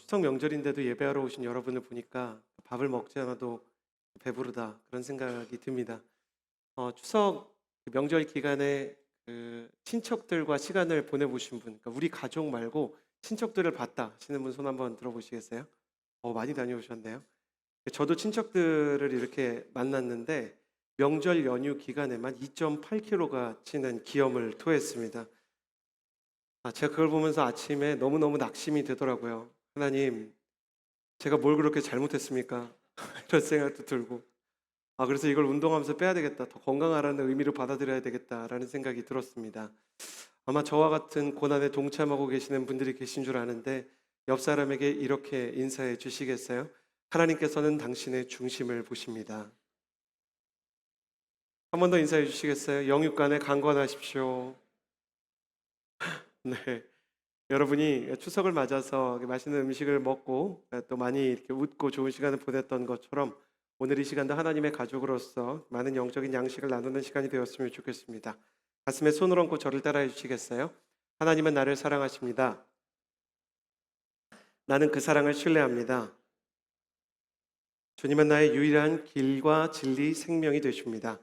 추석 명절인데도 예배하러 오신 여러분을 보니까 밥을 먹지 않아도 배부르다 그런 생각이 듭니다. 추석 명절 기간에 친척들과 시간을 보내보신 분, 그러니까 우리 가족 말고 친척들을 봤다 하시는 분 손 한번 들어보시겠어요? 많이 다녀오셨네요. 저도 친척들을 이렇게 만났는데 명절 연휴 기간에만 2.8kg가 치는 기염을 토했습니다. 제가 그걸 보면서 아침에 너무너무 낙심이 되더라고요. 하나님, 제가 뭘 그렇게 잘못했습니까? 이런 생각도 들고. 그래서 이걸 운동하면서 빼야 되겠다. 더 건강하라는 의미로 받아들여야 되겠다라는 생각이 들었습니다. 아마 저와 같은 고난에 동참하고 계시는 분들이 계신 줄 아는데 옆 사람에게 이렇게 인사해 주시겠어요? 하나님께서는 당신의 중심을 보십니다. 한 번 더 인사해 주시겠어요? 영육간에 강건하십시오. 네. 여러분이 추석을 맞아서 맛있는 음식을 먹고 또 많이 이렇게 웃고 좋은 시간을 보냈던 것처럼 오늘 이 시간도 하나님의 가족으로서 많은 영적인 양식을 나누는 시간이 되었으면 좋겠습니다. 가슴에 손을 얹고 저를 따라해 주시겠어요? 하나님은 나를 사랑하십니다. 나는 그 사랑을 신뢰합니다. 주님은 나의 유일한 길과 진리 생명이 되십니다.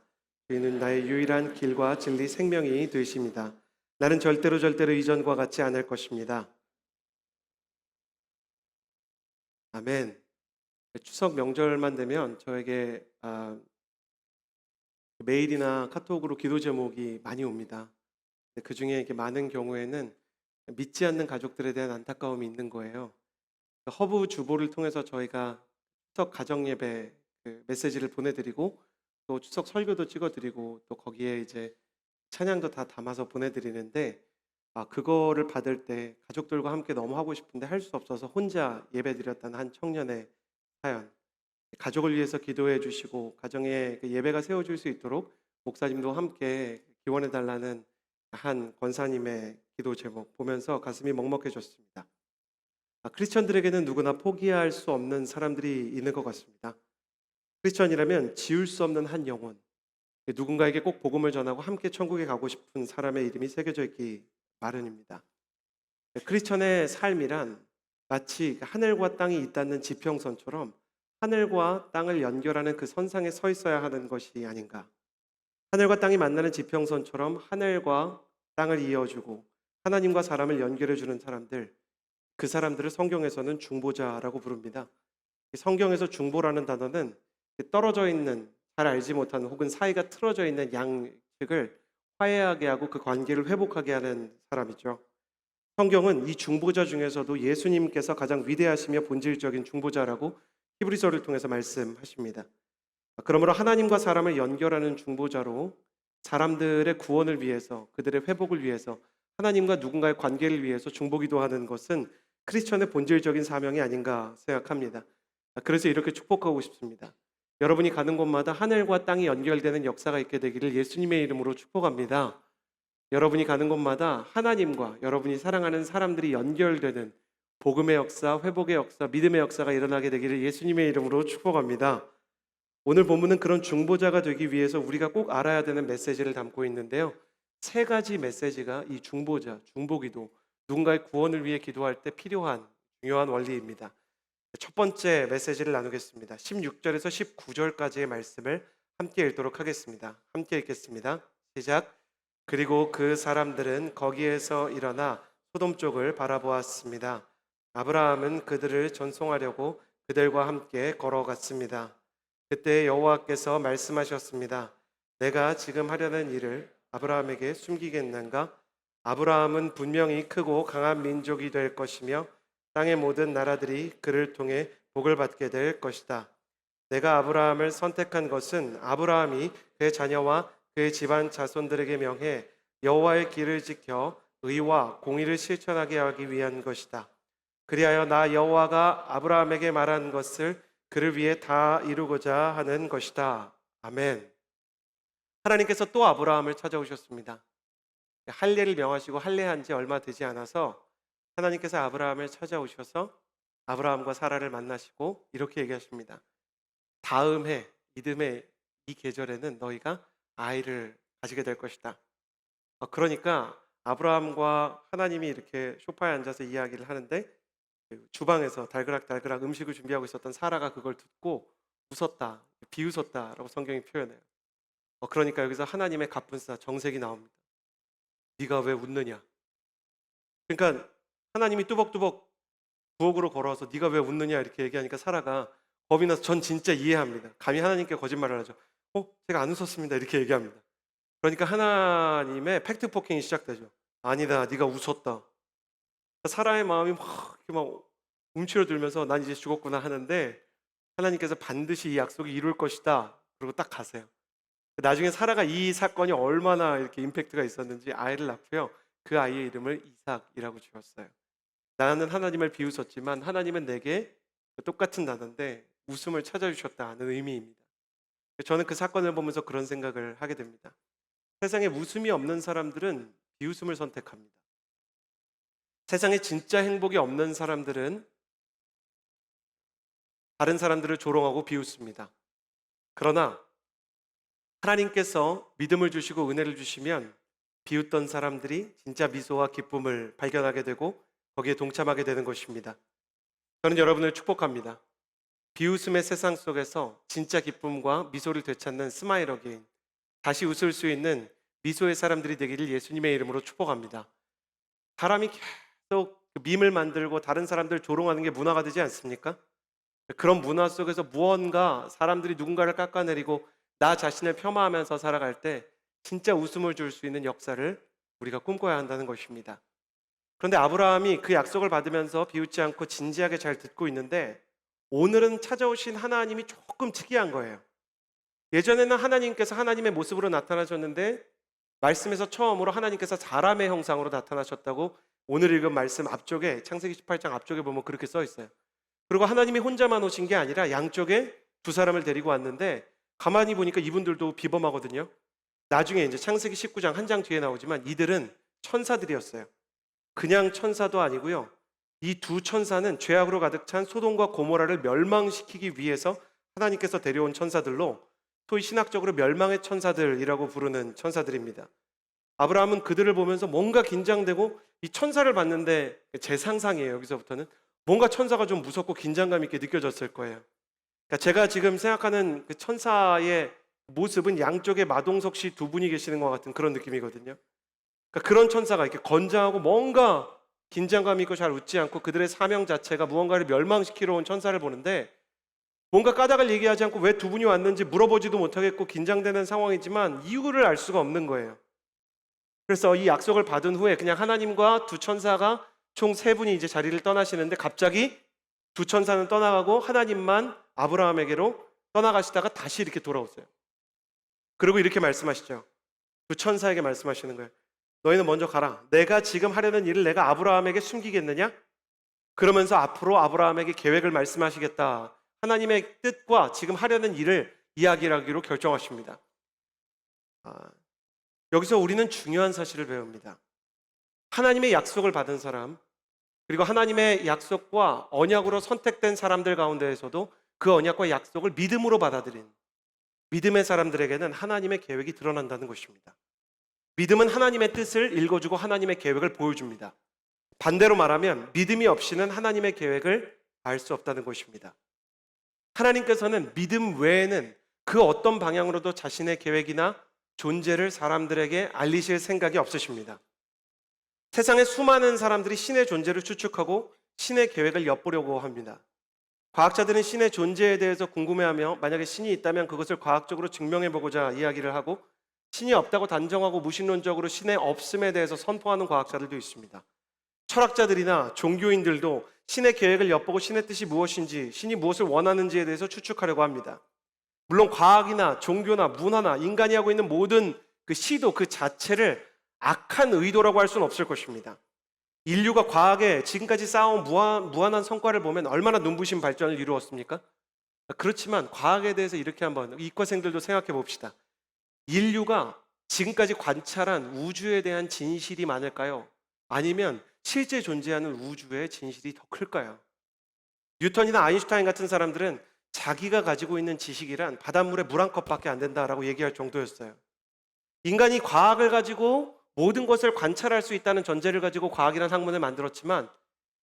주님은 나의 유일한 길과 진리 생명이 되십니다. 나는 절대로 이전과 같지 않을 것입니다. 아멘. 추석 명절만 되면 저에게 메일이나 카톡으로 기도 제목이 많이 옵니다. 그 중에 이렇게 많은 경우에는 믿지 않는 가족들에 대한 안타까움이 있는 거예요. 허브 주보를 통해서 저희가 추석 가정 예배 메시지를 보내드리고 또 추석 설교도 찍어드리고 또 거기에 이제 찬양도 다 담아서 보내드리는데 그거를 받을 때 가족들과 함께 너무 하고 싶은데 할 수 없어서 혼자 예배드렸다는 한 청년의 사연. 가족을 위해서 기도해 주시고 가정에 예배가 세워질 수 있도록 목사님도 함께 기원해 달라는 한 권사님의 기도 제목 보면서 가슴이 먹먹해졌습니다. 크리스천들에게는 누구나 포기할 수 없는 사람들이 있는 것 같습니다. 크리스천이라면 지울 수 없는 한 영혼, 누군가에게 꼭 복음을 전하고 함께 천국에 가고 싶은 사람의 이름이 새겨져 있기 마련입니다. 크리스천의 삶이란 마치 하늘과 땅이 있다는 지평선처럼 하늘과 땅을 연결하는 그 선상에 서 있어야 하는 것이 아닌가. 하늘과 땅이 만나는 지평선처럼 하늘과 땅을 이어주고 하나님과 사람을 연결해주는 사람들, 그 사람들을 성경에서는 중보자라고 부릅니다. 성경에서 중보라는 단어는 떨어져 있는, 잘 알지 못하는 혹은 사이가 틀어져 있는 양측을 화해하게 하고 그 관계를 회복하게 하는 사람이죠. 성경은 이 중보자 중에서도 예수님께서 가장 위대하시며 본질적인 중보자라고 히브리서를 통해서 말씀하십니다. 그러므로 하나님과 사람을 연결하는 중보자로 사람들의 구원을 위해서, 그들의 회복을 위해서, 하나님과 누군가의 관계를 위해서 중보기도하는 것은 크리스천의 본질적인 사명이 아닌가 생각합니다. 그래서 이렇게 축복하고 싶습니다. 여러분이 가는 곳마다 하늘과 땅이 연결되는 역사가 있게 되기를 예수님의 이름으로 축복합니다. 여러분이 가는 곳마다 하나님과 여러분이 사랑하는 사람들이 연결되는 복음의 역사, 회복의 역사, 믿음의 역사가 일어나게 되기를 예수님의 이름으로 축복합니다. 오늘 본문은 그런 중보자가 되기 위해서 우리가 꼭 알아야 되는 메시지를 담고 있는데요. 세 가지 메시지가 이 중보자, 중보기도, 누군가의 구원을 위해 기도할 때 필요한 중요한 원리입니다. 첫 번째 메시지를 나누겠습니다. 16절에서 19절까지의 말씀을 함께 읽도록 하겠습니다. 함께 읽겠습니다. 시작. 그리고 그 사람들은 거기에서 일어나 소돔 쪽을 바라보았습니다. 아브라함은 그들을 전송하려고 그들과 함께 걸어갔습니다. 그때 여호와께서 말씀하셨습니다. 내가 지금 하려는 일을 아브라함에게 숨기겠는가? 아브라함은 분명히 크고 강한 민족이 될 것이며 땅의 모든 나라들이 그를 통해 복을 받게 될 것이다. 내가 아브라함을 선택한 것은 아브라함이 그의 자녀와 그의 집안 자손들에게 명해 여호와의 길을 지켜 의와 공의를 실천하게 하기 위한 것이다. 그리하여 나 여호와가 아브라함에게 말한 것을 그를 위해 다 이루고자 하는 것이다. 아멘. 하나님께서 또 아브라함을 찾아오셨습니다. 할례를 명하시고 할례한 지 얼마 되지 않아서 하나님께서 아브라함을 찾아오셔서 아브라함과 사라를 만나시고 이렇게 얘기하십니다. 다음 해, 이듬해 이 계절에는 너희가 아이를 가지게 될 것이다. 그러니까 아브라함과 하나님이 이렇게 소파에 앉아서 이야기를 하는데 그 주방에서 달그락달그락 음식을 준비하고 있었던 사라가 그걸 듣고 웃었다, 비웃었다라고 성경이 표현해요. 그러니까 여기서 하나님의 갑분싸 정색이 나옵니다. 네가 왜 웃느냐? 그러니까 하나님이 뚜벅뚜벅 부엌으로 걸어와서 네가 왜 웃느냐 이렇게 얘기하니까 사라가 겁이 나서 전 진짜 이해합니다. 감히 하나님께 거짓말을 하죠. 제가 안 웃었습니다 이렇게 얘기합니다. 그러니까 하나님의 팩트 포킹이 시작되죠. 아니다, 네가 웃었다. 사라의 마음이 막 이렇게 막 움츠러들면서 난 이제 죽었구나 하는데 하나님께서 반드시 이 약속이 이룰 것이다. 그리고 딱 가세요. 나중에 사라가 이 사건이 얼마나 이렇게 임팩트가 있었는지 아이를 낳고요. 그 아이의 이름을 이삭이라고 지었어요. 나는 하나님을 비웃었지만 하나님은 내게 똑같은 단어인데 웃음을 찾아주셨다는 의미입니다. 저는 그 사건을 보면서 그런 생각을 하게 됩니다. 세상에 웃음이 없는 사람들은 비웃음을 선택합니다. 세상에 진짜 행복이 없는 사람들은 다른 사람들을 조롱하고 비웃습니다. 그러나 하나님께서 믿음을 주시고 은혜를 주시면 비웃던 사람들이 진짜 미소와 기쁨을 발견하게 되고 거기에 동참하게 되는 것입니다. 저는 여러분을 축복합니다. 비웃음의 세상 속에서 진짜 기쁨과 미소를 되찾는 스마일 어게인, 다시 웃을 수 있는 미소의 사람들이 되기를 예수님의 이름으로 축복합니다. 사람이 계속 밈을 만들고 다른 사람들 조롱하는 게 문화가 되지 않습니까? 그런 문화 속에서 무언가 사람들이 누군가를 깎아내리고 나 자신을 폄하하면서 살아갈 때 진짜 웃음을 줄 수 있는 역사를 우리가 꿈꿔야 한다는 것입니다. 그런데 아브라함이 그 약속을 받으면서 비웃지 않고 진지하게 잘 듣고 있는데 오늘은 찾아오신 하나님이 조금 특이한 거예요. 예전에는 하나님께서 하나님의 모습으로 나타나셨는데 말씀에서 처음으로 하나님께서 사람의 형상으로 나타나셨다고 오늘 읽은 말씀 앞쪽에 창세기 18장 앞쪽에 보면 그렇게 써 있어요. 그리고 하나님이 혼자만 오신 게 아니라 양쪽에 두 사람을 데리고 왔는데 가만히 보니까 이분들도 비범하거든요. 나중에 이제 창세기 19장 한 장 뒤에 나오지만 이들은 천사들이었어요. 그냥 천사도 아니고요. 이 두 천사는 죄악으로 가득 찬 소돔과 고모라를 멸망시키기 위해서 하나님께서 데려온 천사들로 소위 신학적으로 멸망의 천사들이라고 부르는 천사들입니다. 아브라함은 그들을 보면서 뭔가 긴장되고 이 천사를 봤는데 제 상상이에요. 여기서부터는 뭔가 천사가 좀 무섭고 긴장감 있게 느껴졌을 거예요. 그러니까 제가 지금 생각하는 그 천사의 모습은 양쪽에 마동석 씨 두 분이 계시는 것 같은 그런 느낌이거든요. 그러니까 그런 천사가 이렇게 건장하고 뭔가 긴장감 있고 잘 웃지 않고 그들의 사명 자체가 무언가를 멸망시키러 온 천사를 보는데 뭔가 까닭을 얘기하지 않고 왜 두 분이 왔는지 물어보지도 못하겠고 긴장되는 상황이지만 이유를 알 수가 없는 거예요. 그래서 이 약속을 받은 후에 그냥 하나님과 두 천사가 총 세 분이 이제 자리를 떠나시는데 갑자기 두 천사는 떠나가고 하나님만 아브라함에게로 떠나가시다가 다시 이렇게 돌아오세요. 그리고 이렇게 말씀하시죠. 두 천사에게 말씀하시는 거예요. 너희는 먼저 가라. 내가 지금 하려는 일을 내가 아브라함에게 숨기겠느냐? 그러면서 앞으로 아브라함에게 계획을 말씀하시겠다. 하나님의 뜻과 지금 하려는 일을 이야기하기로 결정하십니다. 여기서 우리는 중요한 사실을 배웁니다. 하나님의 약속을 받은 사람, 그리고 하나님의 약속과 언약으로 선택된 사람들 가운데에서도 그 언약과 약속을 믿음으로 받아들인 믿음의 사람들에게는 하나님의 계획이 드러난다는 것입니다. 믿음은 하나님의 뜻을 읽어주고 하나님의 계획을 보여줍니다. 반대로 말하면 믿음이 없이는 하나님의 계획을 알 수 없다는 것입니다. 하나님께서는 믿음 외에는 그 어떤 방향으로도 자신의 계획이나 존재를 사람들에게 알리실 생각이 없으십니다. 세상에 수많은 사람들이 신의 존재를 추측하고 신의 계획을 엿보려고 합니다. 과학자들은 신의 존재에 대해서 궁금해하며 만약에 신이 있다면 그것을 과학적으로 증명해보고자 이야기를 하고 신이 없다고 단정하고 무신론적으로 신의 없음에 대해서 선포하는 과학자들도 있습니다. 철학자들이나 종교인들도 신의 계획을 엿보고 신의 뜻이 무엇인지, 신이 무엇을 원하는지에 대해서 추측하려고 합니다. 물론 과학이나 종교나 문화나 인간이 하고 있는 모든 그 시도 그 자체를 악한 의도라고 할 수는 없을 것입니다. 인류가 과학에 지금까지 쌓아온 무한한 성과를 보면 얼마나 눈부신 발전을 이루었습니까? 그렇지만 과학에 대해서 이렇게 한번 이과생들도 생각해 봅시다. 인류가 지금까지 관찰한 우주에 대한 진실이 많을까요? 아니면 실제 존재하는 우주의 진실이 더 클까요? 뉴턴이나 아인슈타인 같은 사람들은 자기가 가지고 있는 지식이란 바닷물에 물 한 컵밖에 안 된다라고 얘기할 정도였어요. 인간이 과학을 가지고 모든 것을 관찰할 수 있다는 전제를 가지고 과학이라는 학문을 만들었지만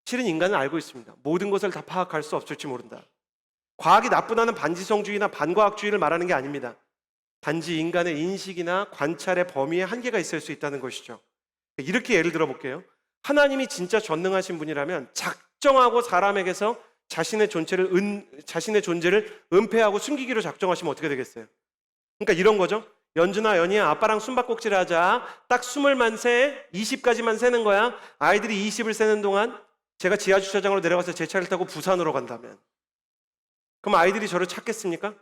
실은 인간은 알고 있습니다. 모든 것을 다 파악할 수 없을지 모른다. 과학이 나쁘다는 반지성주의나 반과학주의를 말하는 게 아닙니다. 단지 인간의 인식이나 관찰의 범위에 한계가 있을 수 있다는 것이죠. 이렇게 예를 들어 볼게요. 하나님이 진짜 전능하신 분이라면 작정하고 사람에게서 자신의 존재를 은폐하고 숨기기로 작정하시면 어떻게 되겠어요? 그러니까 이런 거죠. 연주나 연희야, 아빠랑 숨바꼭질 하자. 딱 20만 세, 20까지만 세는 거야. 아이들이 20을 세는 동안 제가 지하주차장으로 내려가서 제 차를 타고 부산으로 간다면, 그럼 아이들이 저를 찾겠습니까?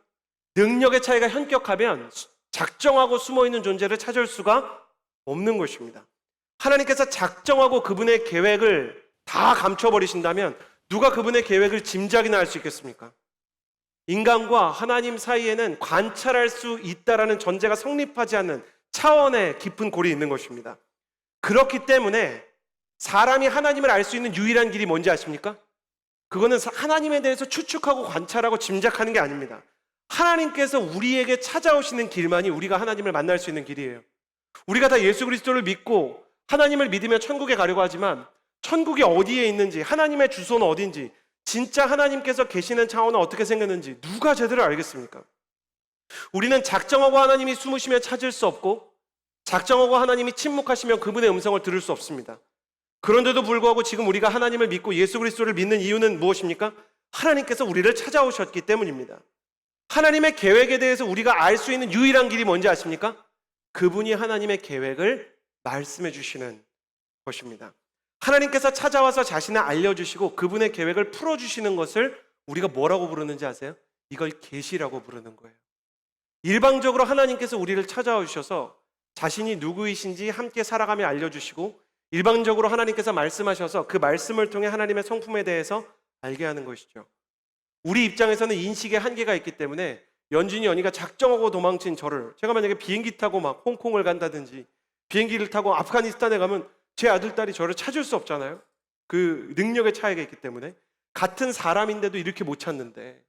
능력의 차이가 현격하면 작정하고 숨어있는 존재를 찾을 수가 없는 것입니다. 하나님께서 작정하고 그분의 계획을 다 감춰버리신다면 누가 그분의 계획을 짐작이나 할 수 있겠습니까? 인간과 하나님 사이에는 관찰할 수 있다라는 전제가 성립하지 않는 차원의 깊은 골이 있는 것입니다. 그렇기 때문에 사람이 하나님을 알 수 있는 유일한 길이 뭔지 아십니까? 그거는 하나님에 대해서 추측하고 관찰하고 짐작하는 게 아닙니다. 하나님께서 우리에게 찾아오시는 길만이 우리가 하나님을 만날 수 있는 길이에요. 우리가 다 예수 그리스도를 믿고 하나님을 믿으며 천국에 가려고 하지만 천국이 어디에 있는지, 하나님의 주소는 어딘지, 진짜 하나님께서 계시는 차원은 어떻게 생겼는지 누가 제대로 알겠습니까? 우리는 작정하고 하나님이 숨으시면 찾을 수 없고, 작정하고 하나님이 침묵하시면 그분의 음성을 들을 수 없습니다. 그런데도 불구하고 지금 우리가 하나님을 믿고 예수 그리스도를 믿는 이유는 무엇입니까? 하나님께서 우리를 찾아오셨기 때문입니다. 하나님의 계획에 대해서 우리가 알 수 있는 유일한 길이 뭔지 아십니까? 그분이 하나님의 계획을 말씀해 주시는 것입니다. 하나님께서 찾아와서 자신을 알려주시고 그분의 계획을 풀어주시는 것을 우리가 뭐라고 부르는지 아세요? 이걸 계시라고 부르는 거예요. 일방적으로 하나님께서 우리를 찾아와 주셔서 자신이 누구이신지 함께 살아가며 알려주시고, 일방적으로 하나님께서 말씀하셔서 그 말씀을 통해 하나님의 성품에 대해서 알게 하는 것이죠. 우리 입장에서는 인식의 한계가 있기 때문에 연준이 연희가 작정하고 도망친 저를, 제가 만약에 비행기 타고 막 홍콩을 간다든지 비행기를 타고 아프가니스탄에 가면 제 아들, 딸이 저를 찾을 수 없잖아요. 그 능력의 차이가 있기 때문에. 같은 사람인데도 이렇게 못 찾는데,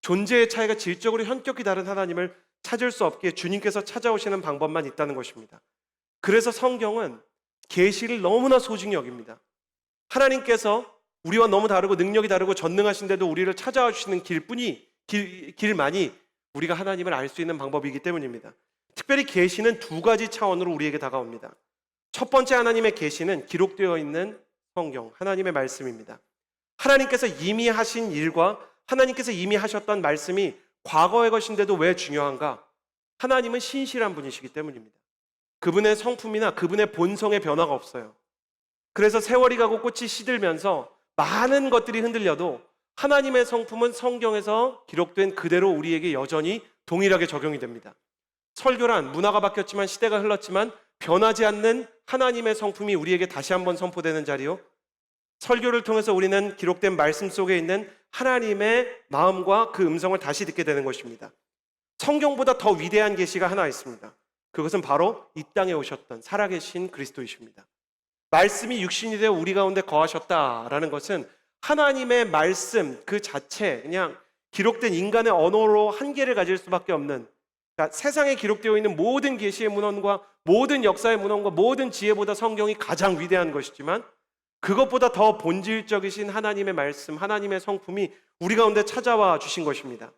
존재의 차이가 질적으로 현격히 다른 하나님을 찾을 수 없기에 주님께서 찾아오시는 방법만 있다는 것입니다. 그래서 성경은 계시를 너무나 소중히 여깁니다. 하나님께서 우리와 너무 다르고 능력이 다르고 전능하신데도 우리를 찾아와 주시는 길만이 우리가 하나님을 알 수 있는 방법이기 때문입니다. 특별히 계시는 두 가지 차원으로 우리에게 다가옵니다. 첫 번째 하나님의 계시는 기록되어 있는 성경, 하나님의 말씀입니다. 하나님께서 이미 하신 일과 하나님께서 이미 하셨던 말씀이 과거의 것인데도 왜 중요한가? 하나님은 신실한 분이시기 때문입니다. 그분의 성품이나 그분의 본성의 변화가 없어요. 그래서 세월이 가고 꽃이 시들면서 많은 것들이 흔들려도 하나님의 성품은 성경에서 기록된 그대로 우리에게 여전히 동일하게 적용이 됩니다. 설교란 문화가 바뀌었지만 시대가 흘렀지만 변하지 않는 하나님의 성품이 우리에게 다시 한번 선포되는 자리요, 설교를 통해서 우리는 기록된 말씀 속에 있는 하나님의 마음과 그 음성을 다시 듣게 되는 것입니다. 성경보다 더 위대한 계시가 하나 있습니다. 그것은 바로 이 땅에 오셨던 살아계신 그리스도이십니다. 말씀이 육신이 되어 우리 가운데 거하셨다라는 것은 하나님의 말씀 그 자체, 그냥 기록된 인간의 언어로 한계를 가질 수밖에 없는, 그러니까 세상에 기록되어 있는 모든 계시의 문헌과 모든 역사의 문헌과 모든 지혜보다 성경이 가장 위대한 것이지만, 그것보다 더 본질적이신 하나님의 말씀, 하나님의 성품이 우리 가운데 찾아와 주신 것입니다.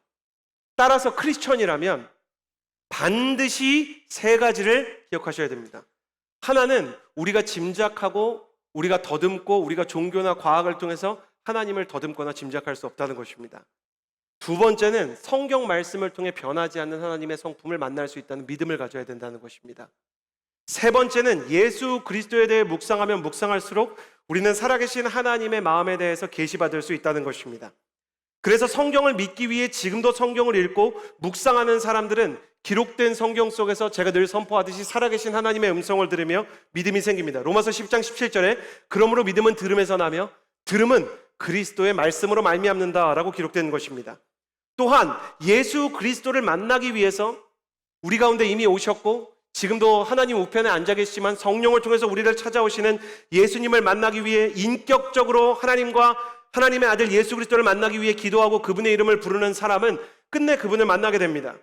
따라서 크리스천이라면 반드시 세 가지를 기억하셔야 됩니다. 하나는 우리가 짐작하고 우리가 더듬고 우리가 종교나 과학을 통해서 하나님을 더듬거나 짐작할 수 없다는 것입니다. 두 번째는 성경 말씀을 통해 변하지 않는 하나님의 성품을 만날 수 있다는 믿음을 가져야 된다는 것입니다. 세 번째는 예수 그리스도에 대해 묵상하면 묵상할수록 우리는 살아계신 하나님의 마음에 대해서 계시받을 수 있다는 것입니다. 그래서 성경을 믿기 위해 지금도 성경을 읽고 묵상하는 사람들은 기록된 성경 속에서 제가 늘 선포하듯이 살아계신 하나님의 음성을 들으며 믿음이 생깁니다. 로마서 10장 17절에 그러므로 믿음은 들음에서 나며 들음은 그리스도의 말씀으로 말미암는다라고 기록된 것입니다. 또한 예수 그리스도를 만나기 위해서 우리 가운데 이미 오셨고 지금도 하나님 우편에 앉아 계시지만 성령을 통해서 우리를 찾아오시는 예수님을 만나기 위해 인격적으로 하나님과 하나님의 아들 예수 그리스도를 만나기 위해 기도하고 그분의 이름을 부르는 사람은 끝내 그분을 만나게 됩니다.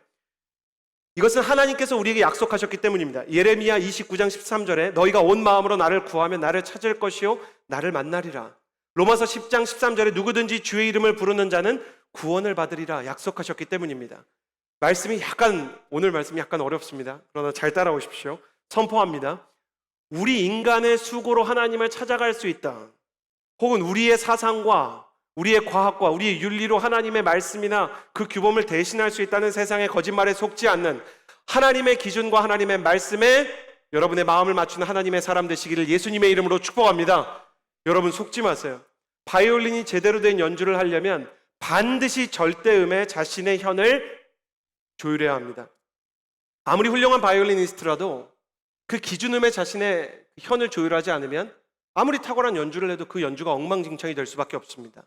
이것은 하나님께서 우리에게 약속하셨기 때문입니다. 예레미야 29장 13절에 너희가 온 마음으로 나를 구하면 나를 찾을 것이요 나를 만나리라. 로마서 10장 13절에 누구든지 주의 이름을 부르는 자는 구원을 받으리라 약속하셨기 때문입니다. 오늘 말씀이 약간 어렵습니다. 그러나 잘 따라오십시오. 선포합니다. 우리 인간의 수고로 하나님을 찾아갈 수 있다. 혹은 우리의 사상과 우리의 과학과 우리의 윤리로 하나님의 말씀이나 그 규범을 대신할 수 있다는 세상의 거짓말에 속지 않는 하나님의 기준과 하나님의 말씀에 여러분의 마음을 맞추는 하나님의 사람 되시기를 예수님의 이름으로 축복합니다. 여러분 속지 마세요. 바이올린이 제대로 된 연주를 하려면 반드시 절대음에 자신의 현을 조율해야 합니다. 아무리 훌륭한 바이올리니스트라도 그 기준음에 자신의 현을 조율하지 않으면 아무리 탁월한 연주를 해도 그 연주가 엉망진창이 될 수밖에 없습니다.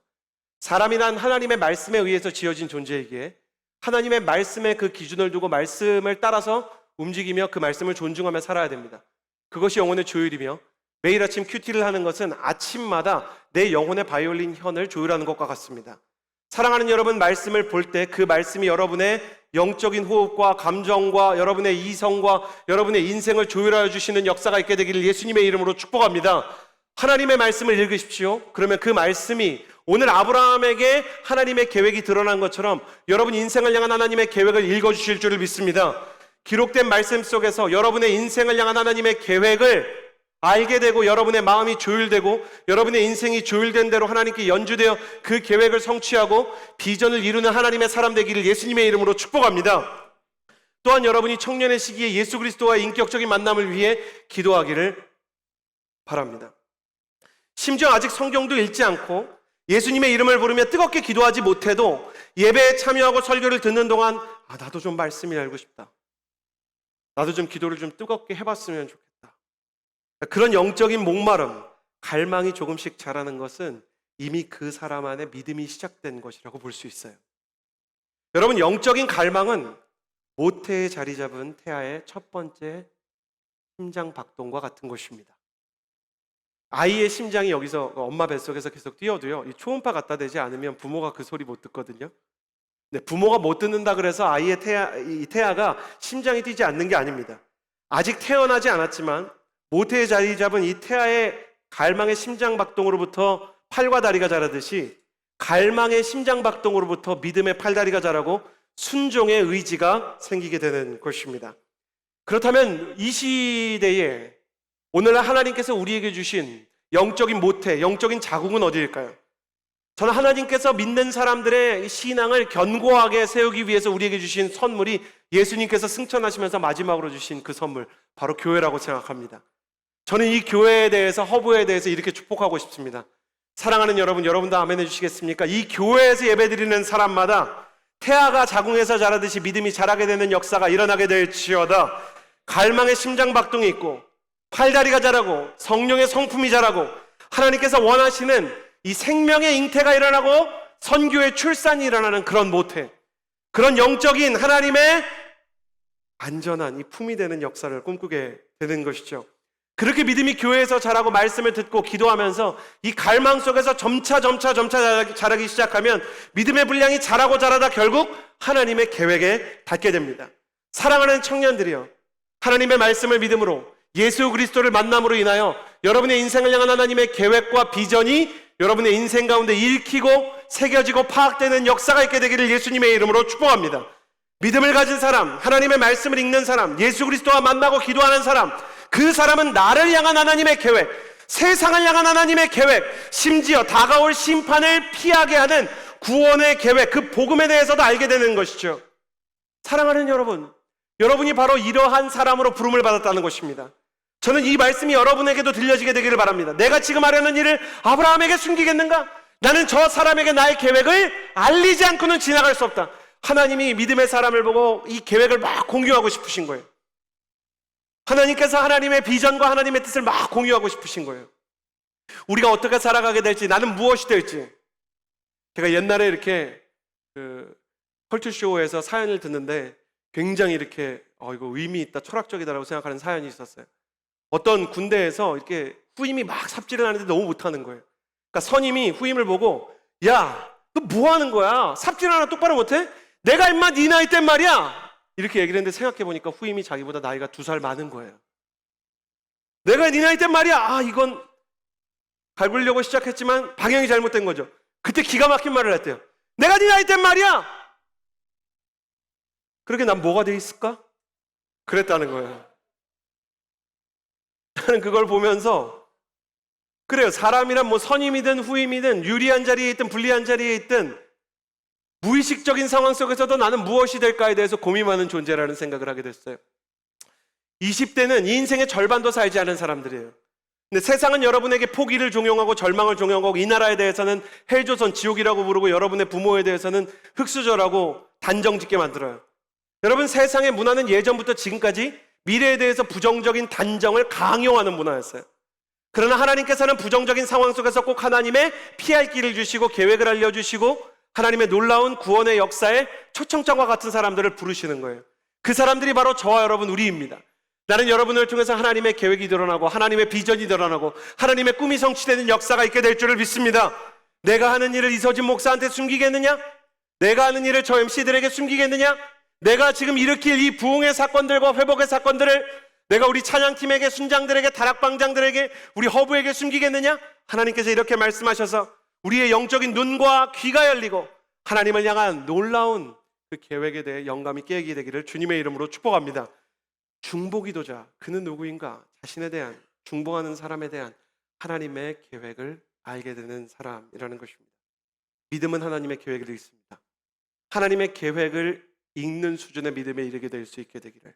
사람이 난 하나님의 말씀에 의해서 지어진 존재이기에 하나님의 말씀에 그 기준을 두고 말씀을 따라서 움직이며 그 말씀을 존중하며 살아야 됩니다. 그것이 영혼의 조율이며 매일 아침 큐티를 하는 것은 아침마다 내 영혼의 바이올린 현을 조율하는 것과 같습니다. 사랑하는 여러분, 말씀을 볼 때 그 말씀이 여러분의 영적인 호흡과 감정과 여러분의 이성과 여러분의 인생을 조율하여 주시는 역사가 있게 되기를 예수님의 이름으로 축복합니다. 하나님의 말씀을 읽으십시오. 그러면 그 말씀이 오늘 아브라함에게 하나님의 계획이 드러난 것처럼 여러분 인생을 향한 하나님의 계획을 읽어주실 줄을 믿습니다. 기록된 말씀 속에서 여러분의 인생을 향한 하나님의 계획을 알게 되고 여러분의 마음이 조율되고 여러분의 인생이 조율된 대로 하나님께 연주되어 그 계획을 성취하고 비전을 이루는 하나님의 사람 되기를 예수님의 이름으로 축복합니다. 또한 여러분이 청년의 시기에 예수 그리스도와의 인격적인 만남을 위해 기도하기를 바랍니다. 심지어 아직 성경도 읽지 않고 예수님의 이름을 부르며 뜨겁게 기도하지 못해도 예배에 참여하고 설교를 듣는 동안 나도 좀 말씀이 알고 싶다. 나도 좀 기도를 좀 뜨겁게 해봤으면 좋겠다. 그런 영적인 목마름, 갈망이 조금씩 자라는 것은 이미 그 사람 안에 믿음이 시작된 것이라고 볼 수 있어요. 여러분, 영적인 갈망은 모태에 자리 잡은 태아의 첫 번째 심장 박동과 같은 것입니다. 아이의 심장이 여기서 엄마 뱃속에서 계속 뛰어도요, 이 초음파 갖다 대지 않으면 부모가 그 소리 못 듣거든요. 네, 부모가 못 듣는다 그래서 아이의 태아가 심장이 뛰지 않는 게 아닙니다. 아직 태어나지 않았지만 모태에 자리 잡은 이 태아의 갈망의 심장 박동으로부터 팔과 다리가 자라듯이 갈망의 심장 박동으로부터 믿음의 팔다리가 자라고 순종의 의지가 생기게 되는 것입니다. 그렇다면 이 시대에 오늘날 하나님께서 우리에게 주신 영적인 모태, 영적인 자궁은 어디일까요? 저는 하나님께서 믿는 사람들의 신앙을 견고하게 세우기 위해서 우리에게 주신 선물이 예수님께서 승천하시면서 마지막으로 주신 그 선물, 바로 교회라고 생각합니다. 저는 이 교회에 대해서, 허브에 대해서 이렇게 축복하고 싶습니다. 사랑하는 여러분, 여러분도 아멘 해주시겠습니까? 이 교회에서 예배드리는 사람마다 태아가 자궁에서 자라듯이 믿음이 자라게 되는 역사가 일어나게 될지어다. 갈망의 심장박동이 있고 팔다리가 자라고 성령의 성품이 자라고 하나님께서 원하시는 이 생명의 잉태가 일어나고 선교의 출산이 일어나는 그런 모태, 그런 영적인 하나님의 안전한 이 품이 되는 역사를 꿈꾸게 되는 것이죠. 그렇게 믿음이 교회에서 자라고 말씀을 듣고 기도하면서 이 갈망 속에서 점차 자라기 시작하면 믿음의 분량이 자라다 결국 하나님의 계획에 닿게 됩니다. 사랑하는 청년들이여, 하나님의 말씀을 믿음으로 예수 그리스도를 만남으로 인하여 여러분의 인생을 향한 하나님의 계획과 비전이 여러분의 인생 가운데 읽히고 새겨지고 파악되는 역사가 있게 되기를 예수님의 이름으로 축복합니다. 믿음을 가진 사람, 하나님의 말씀을 읽는 사람, 예수 그리스도와 만나고 기도하는 사람, 그 사람은 나를 향한 하나님의 계획, 세상을 향한 하나님의 계획, 심지어 다가올 심판을 피하게 하는 구원의 계획, 그 복음에 대해서도 알게 되는 것이죠. 사랑하는 여러분, 여러분이 바로 이러한 사람으로 부름을 받았다는 것입니다. 저는 이 말씀이 여러분에게도 들려지게 되기를 바랍니다. 내가 지금 하려는 일을 아브라함에게 숨기겠는가? 나는 저 사람에게 나의 계획을 알리지 않고는 지나갈 수 없다. 하나님이 믿음의 사람을 보고 이 계획을 막 공유하고 싶으신 거예요. 하나님께서 하나님의 비전과 하나님의 뜻을 막 공유하고 싶으신 거예요. 우리가 어떻게 살아가게 될지, 나는 무엇이 될지. 제가 옛날에 이렇게 컬투쇼에서 사연을 듣는데 굉장히 이렇게 이거 의미 있다, 철학적이다라고 생각하는 사연이 있었어요. 어떤 군대에서 이렇게 후임이 막 삽질을 하는데 너무 못하는 거예요. 그러니까 선임이 후임을 보고, 야, 너 뭐 하는 거야? 삽질 하나 똑바로 못해? 내가 임마 네 나이 땐 말이야. 이렇게 얘기를 했는데 생각해보니까 후임이 자기보다 나이가 2살 많은 거예요. 내가 네 나이 땐 말이야. 이건 밟으려고 시작했지만 방향이 잘못된 거죠. 그때 기가 막힌 말을 했대요. 내가 네 나이 땐 말이야. 그렇게 난 뭐가 돼 있을까? 그랬다는 거예요. 나는 그걸 보면서 그래요. 사람이란 뭐 선임이든 후임이든 유리한 자리에 있든 불리한 자리에 있든 무의식적인 상황 속에서도 나는 무엇이 될까에 대해서 고민하는 존재라는 생각을 하게 됐어요. 20대는 이 인생의 절반도 살지 않은 사람들이에요. 근데 세상은 여러분에게 포기를 종용하고 절망을 종용하고 이 나라에 대해서는 헬조선 지옥이라고 부르고 여러분의 부모에 대해서는 흙수저라고 단정짓게 만들어요. 여러분, 세상의 문화는 예전부터 지금까지 미래에 대해서 부정적인 단정을 강요하는 문화였어요. 그러나 하나님께서는 부정적인 상황 속에서 꼭 하나님의 피할 길을 주시고 계획을 알려주시고 하나님의 놀라운 구원의 역사에 초청장과 같은 사람들을 부르시는 거예요. 그 사람들이 바로 저와 여러분 우리입니다. 나는 여러분을 통해서 하나님의 계획이 드러나고 하나님의 비전이 드러나고 하나님의 꿈이 성취되는 역사가 있게 될 줄을 믿습니다. 내가 하는 일을 이서진 목사한테 숨기겠느냐? 내가 하는 일을 저 MC들에게 숨기겠느냐? 내가 지금 일으킬 이 부흥의 사건들과 회복의 사건들을 내가 우리 찬양팀에게, 순장들에게, 다락방장들에게, 우리 허브에게 숨기겠느냐? 하나님께서 이렇게 말씀하셔서 우리의 영적인 눈과 귀가 열리고 하나님을 향한 놀라운 그 계획에 대해 영감이 깨게 되기를 주님의 이름으로 축복합니다. 중보기도자, 그는 누구인가? 자신에 대한, 중보하는 사람에 대한 하나님의 계획을 알게 되는 사람이라는 것입니다. 믿음은 하나님의 계획을 읽습니다. 하나님의 계획을 읽는 수준의 믿음에 이르게 될 수 있게 되기를,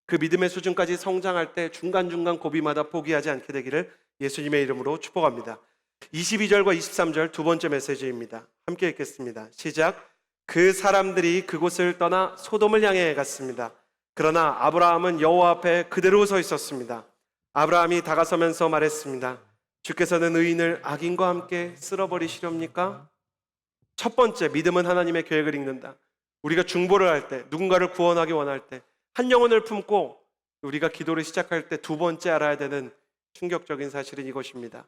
그 믿음의 수준까지 성장할 때 중간중간 고비마다 포기하지 않게 되기를 예수님의 이름으로 축복합니다. 22절과 23절 두 번째 메시지입니다. 함께 읽겠습니다. 시작. 그 사람들이 그곳을 떠나 소돔을 향해 갔습니다. 그러나 아브라함은 여호와 앞에 그대로 서 있었습니다. 아브라함이 다가서면서 말했습니다. 주께서는 의인을 악인과 함께 쓸어버리시렵니까? 첫 번째, 믿음은 하나님의 계획을 읽는다. 우리가 중보를 할 때, 누군가를 구원하기 원할 때, 한 영혼을 품고 우리가 기도를 시작할 때 두 번째 알아야 되는 충격적인 사실은 이것입니다.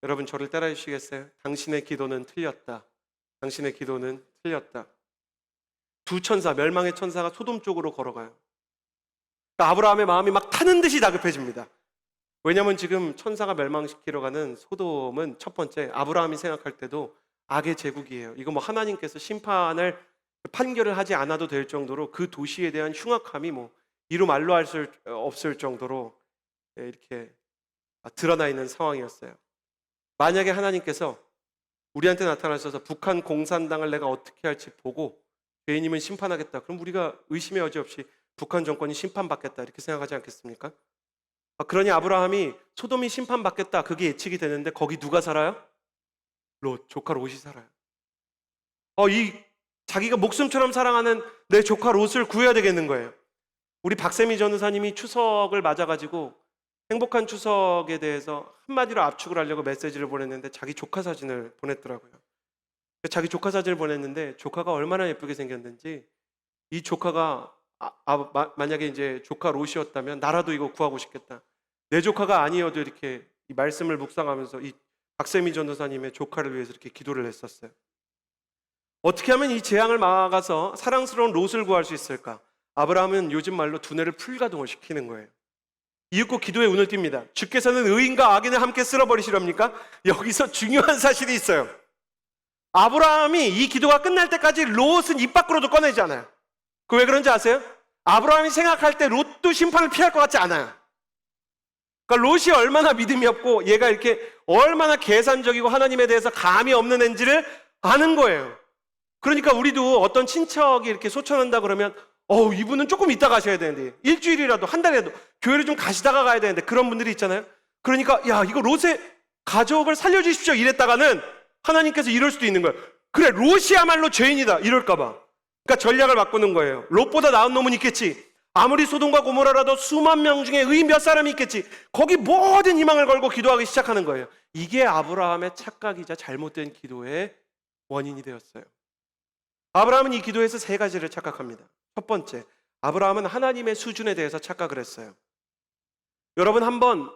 여러분, 저를 따라해 주시겠어요? 당신의 기도는 틀렸다. 당신의 기도는 틀렸다. 두 천사, 멸망의 천사가 소돔 쪽으로 걸어가요. 그러니까 아브라함의 마음이 막 타는 듯이 다급해집니다. 왜냐하면 지금 천사가 멸망시키러 가는 소돔은 첫 번째, 아브라함이 생각할 때도 악의 제국이에요. 이거 뭐 하나님께서 심판을 판결을 하지 않아도 될 정도로 그 도시에 대한 흉악함이 뭐 이루 말로 할 수 없을 정도로 이렇게 드러나 있는 상황이었어요. 만약에 하나님께서 우리한테 나타나셔서 북한 공산당을 내가 어떻게 할지 보고 죄인임은 심판하겠다, 그럼 우리가 의심의 여지 없이 북한 정권이 심판받겠다 이렇게 생각하지 않겠습니까? 그러니 아브라함이 소돔이 심판받겠다, 그게 예측이 되는데 거기 누가 살아요? 롯, 조카 롯이 살아요. 이 자기가 목숨처럼 사랑하는 내 조카 롯을 구해야 되겠는 거예요. 우리 박세미 전우사님이 추석을 맞아가지고 행복한 추석에 대해서 한마디로 압축을 하려고 메시지를 보냈는데 자기 조카 사진을 보냈더라고요. 자기 조카 사진을 보냈는데 조카가 얼마나 예쁘게 생겼는지, 이 조카가 만약에 이제 조카 롯이었다면 나라도 이거 구하고 싶겠다. 내 조카가 아니어도 이렇게 이 말씀을 묵상하면서 이 박세미 전도사님의 조카를 위해서 이렇게 기도를 했었어요. 어떻게 하면 이 재앙을 막아서 사랑스러운 롯을 구할 수 있을까? 아브라함은 요즘 말로 두뇌를 풀가동을 시키는 거예요. 이윽고 기도에 운을 띱니다. 주께서는 의인과 악인을 함께 쓸어버리시렵니까? 여기서 중요한 사실이 있어요. 아브라함이 이 기도가 끝날 때까지 롯은 입 밖으로도 꺼내지 않아요. 그 왜 그런지 아세요? 아브라함이 생각할 때 롯도 심판을 피할 것 같지 않아요. 그러니까 롯이 얼마나 믿음이 없고 얘가 이렇게 얼마나 계산적이고 하나님에 대해서 감이 없는 앤지를 아는 거예요. 그러니까 우리도 어떤 친척이 이렇게 소천한다 그러면 이분은 조금 이따 가셔야 되는데, 일주일이라도 한 달이라도 교회를 좀 가시다가 가야 되는데, 그런 분들이 있잖아요. 그러니까 이거 롯의 가족을 살려주십시오 이랬다가는 하나님께서 이럴 수도 있는 거예요. 그래, 롯이야말로 죄인이다 이럴까 봐. 그러니까 전략을 바꾸는 거예요. 롯보다 나은 놈은 있겠지. 아무리 소돔과 고모라라도 수만 명 중에 의인 몇 사람이 있겠지. 거기 모든 희망을 걸고 기도하기 시작하는 거예요. 이게 아브라함의 착각이자 잘못된 기도의 원인이 되었어요. 아브라함은 이 기도에서 세 가지를 착각합니다. 첫 번째, 아브라함은 하나님의 수준에 대해서 착각을 했어요. 여러분, 한번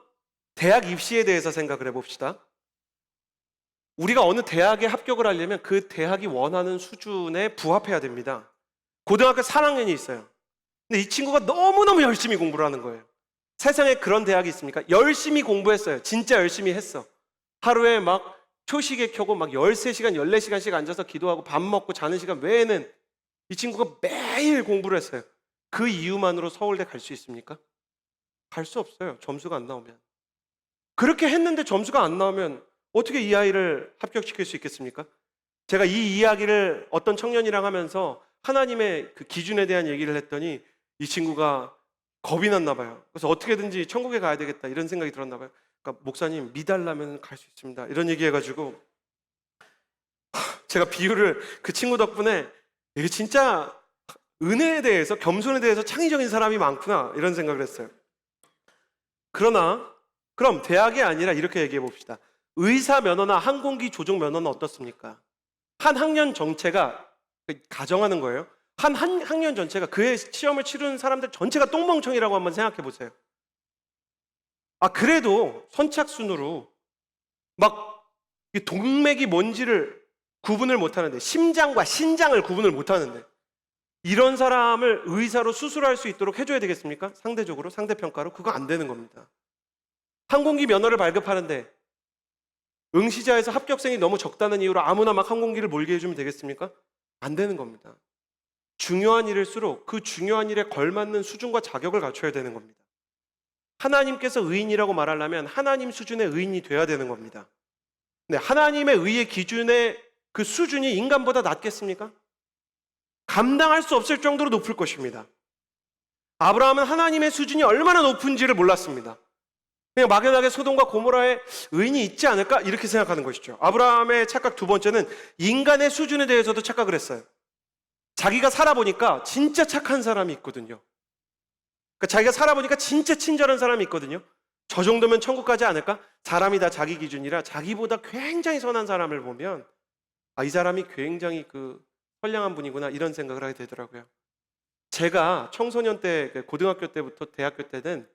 대학 입시에 대해서 생각을 해봅시다. 우리가 어느 대학에 합격을 하려면 그 대학이 원하는 수준에 부합해야 됩니다. 고등학교 3학년이 있어요. 근데 이 친구가 너무너무 열심히 공부를 하는 거예요. 세상에 그런 대학이 있습니까? 열심히 공부했어요. 진짜 열심히 했어. 하루에 막 초시계 켜고 막 13시간, 14시간씩 앉아서 기도하고 밥 먹고 자는 시간 외에는 이 친구가 매일 공부를 했어요. 그 이유만으로 서울대 갈 수 있습니까? 갈 수 없어요. 점수가 안 나오면. 그렇게 했는데 점수가 안 나오면 어떻게 이 아이를 합격시킬 수 있겠습니까? 제가 이 이야기를 어떤 청년이랑 하면서 하나님의 그 기준에 대한 얘기를 했더니 이 친구가 겁이 났나 봐요. 그래서 어떻게든지 천국에 가야 되겠다 이런 생각이 들었나 봐요. 그러니까 목사님 믿달라면 갈 수 있습니다. 이런 얘기 해가지고 제가 비유를 그 친구 덕분에 이게 진짜 은혜에 대해서 겸손에 대해서 창의적인 사람이 많구나 이런 생각을 했어요. 그러나 그럼 대학이 아니라 이렇게 얘기해 봅시다. 의사 면허나 항공기 조종 면허는 어떻습니까? 한 학년 전체가 가정하는 거예요. 한 학년 전체가 그의 시험을 치르는 사람들 전체가 똥멍청이라고 한번 생각해 보세요. 그래도 선착순으로 막 동맥이 뭔지를 구분을 못 하는데, 심장과 신장을 구분을 못 하는데 이런 사람을 의사로 수술할 수 있도록 해줘야 되겠습니까? 상대적으로, 상대평가로? 그거 안 되는 겁니다. 항공기 면허를 발급하는데 응시자에서 합격생이 너무 적다는 이유로 아무나 막 항공기를 몰게 해주면 되겠습니까? 안 되는 겁니다. 중요한 일일수록 그 중요한 일에 걸맞는 수준과 자격을 갖춰야 되는 겁니다. 하나님께서 의인이라고 말하려면 하나님 수준의 의인이 돼야 되는 겁니다. 네, 하나님의 의의 기준의 그 수준이 인간보다 낮겠습니까? 감당할 수 없을 정도로 높을 것입니다. 아브라함은 하나님의 수준이 얼마나 높은지를 몰랐습니다. 그냥 막연하게 소돔과 고모라에 의인이 있지 않을까? 이렇게 생각하는 것이죠. 아브라함의 착각 두 번째는 인간의 수준에 대해서도 착각을 했어요. 자기가 살아보니까 진짜 착한 사람이 있거든요. 그러니까 자기가 살아보니까 진짜 친절한 사람이 있거든요. 저 정도면 천국 가지 않을까? 사람이 다 자기 기준이라 자기보다 굉장히 선한 사람을 보면 이 사람이 굉장히 선량한 분이구나 이런 생각을 하게 되더라고요. 제가 청소년 때, 고등학교 때부터 대학교 때는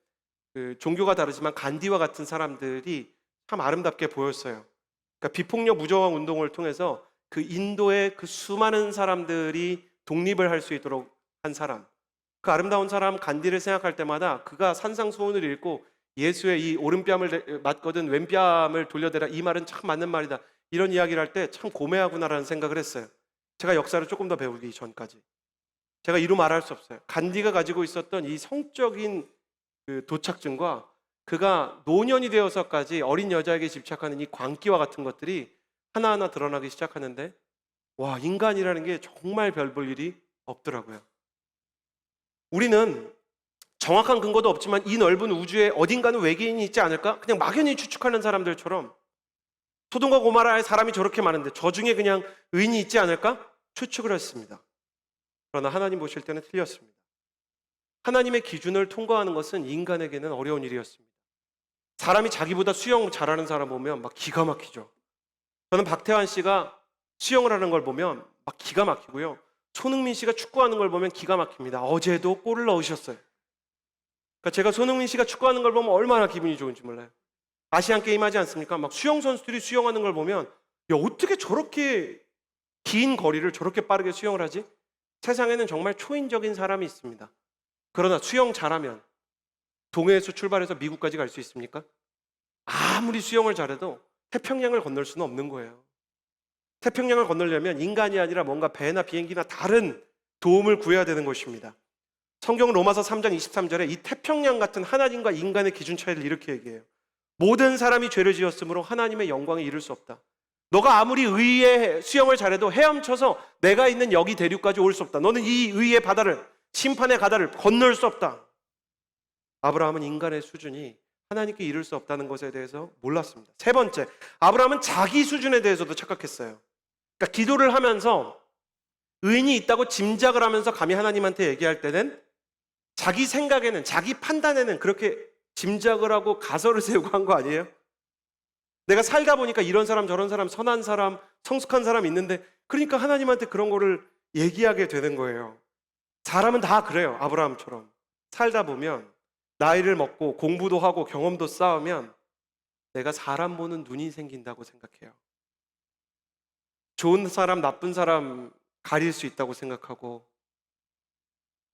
종교가 다르지만 간디와 같은 사람들이 참 아름답게 보였어요. 그러니까 비폭력 무저항 운동을 통해서 인도의 수많은 사람들이 독립을 할 수 있도록 한 사람, 그 아름다운 사람 간디를 생각할 때마다 그가 산상수훈을 읽고 예수의 이 오른뺨을 맞거든 왼뺨을 돌려대라, 이 말은 참 맞는 말이다, 이런 이야기를 할 때 참 고매하구나라는 생각을 했어요. 제가 역사를 조금 더 배우기 전까지. 제가 이루 말할 수 없어요. 간디가 가지고 있었던 이 성적인 도착증과 그가 노년이 되어서까지 어린 여자에게 집착하는 이 광기와 같은 것들이 하나하나 드러나기 시작하는데, 와, 인간이라는 게 정말 별 볼 일이 없더라고요. 우리는 정확한 근거도 없지만 이 넓은 우주에 어딘가는 외계인이 있지 않을까? 그냥 막연히 추측하는 사람들처럼 소돔과 고모라에 사람이 저렇게 많은데 저 중에 그냥 의인이 있지 않을까? 추측을 했습니다. 그러나 하나님 보실 때는 틀렸습니다. 하나님의 기준을 통과하는 것은 인간에게는 어려운 일이었습니다. 사람이 자기보다 수영 잘하는 사람 보면 막 기가 막히죠. 저는 박태환 씨가 수영을 하는 걸 보면 막 기가 막히고요. 손흥민 씨가 축구하는 걸 보면 기가 막힙니다. 어제도 골을 넣으셨어요. 그러니까 제가 손흥민 씨가 축구하는 걸 보면 얼마나 기분이 좋은지 몰라요. 아시안 게임 하지 않습니까? 막 수영 선수들이 수영하는 걸 보면 어떻게 저렇게 긴 거리를 저렇게 빠르게 수영을 하지? 세상에는 정말 초인적인 사람이 있습니다. 그러나 수영 잘하면 동해에서 출발해서 미국까지 갈 수 있습니까? 아무리 수영을 잘해도 태평양을 건널 수는 없는 거예요. 태평양을 건너려면 인간이 아니라 뭔가 배나 비행기나 다른 도움을 구해야 되는 것입니다. 성경 로마서 3장 23절에 이 태평양 같은 하나님과 인간의 기준 차이를 이렇게 얘기해요. 모든 사람이 죄를 지었으므로 하나님의 영광에 이를 수 없다. 너가 아무리 의의 수영을 잘해도 헤엄쳐서 내가 있는 여기 대륙까지 올 수 없다. 너는 이 의의 바다를, 심판의 가다를 건널 수 없다. 아브라함은 인간의 수준이 하나님께 이를 수 없다는 것에 대해서 몰랐습니다. 세 번째, 아브라함은 자기 수준에 대해서도 착각했어요. 그러니까 기도를 하면서 의인이 있다고 짐작을 하면서 감히 하나님한테 얘기할 때는 자기 생각에는, 자기 판단에는 그렇게 짐작을 하고 가설을 세우고 한 거 아니에요? 내가 살다 보니까 이런 사람 저런 사람, 선한 사람, 성숙한 사람 있는데, 그러니까 하나님한테 그런 거를 얘기하게 되는 거예요. 사람은 다 그래요. 아브라함처럼 살다 보면 나이를 먹고 공부도 하고 경험도 쌓으면 내가 사람 보는 눈이 생긴다고 생각해요. 좋은 사람, 나쁜 사람 가릴 수 있다고 생각하고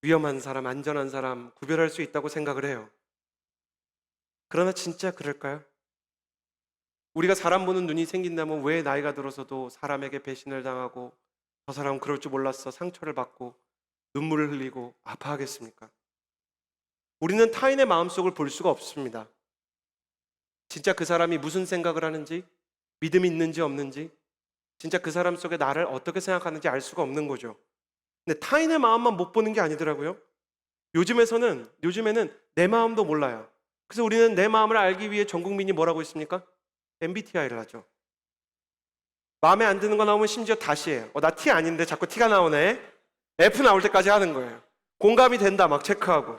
위험한 사람, 안전한 사람 구별할 수 있다고 생각을 해요. 그러나 진짜 그럴까요? 우리가 사람 보는 눈이 생긴다면 왜 나이가 들어서도 사람에게 배신을 당하고 저 사람은 그럴 줄 몰랐어 상처를 받고 눈물을 흘리고 아파하겠습니까? 우리는 타인의 마음속을 볼 수가 없습니다. 진짜 그 사람이 무슨 생각을 하는지, 믿음이 있는지 없는지, 진짜 그 사람 속에 나를 어떻게 생각하는지 알 수가 없는 거죠. 근데 타인의 마음만 못 보는 게 아니더라고요. 요즘에는 내 마음도 몰라요. 그래서 우리는 내 마음을 알기 위해 전 국민이 뭐라고 있습니까? MBTI를 하죠. 마음에 안 드는 거 나오면 심지어 다시 해요. 나 T 아닌데 자꾸 T가 나오네. F 나올 때까지 하는 거예요. 공감이 된다 막 체크하고.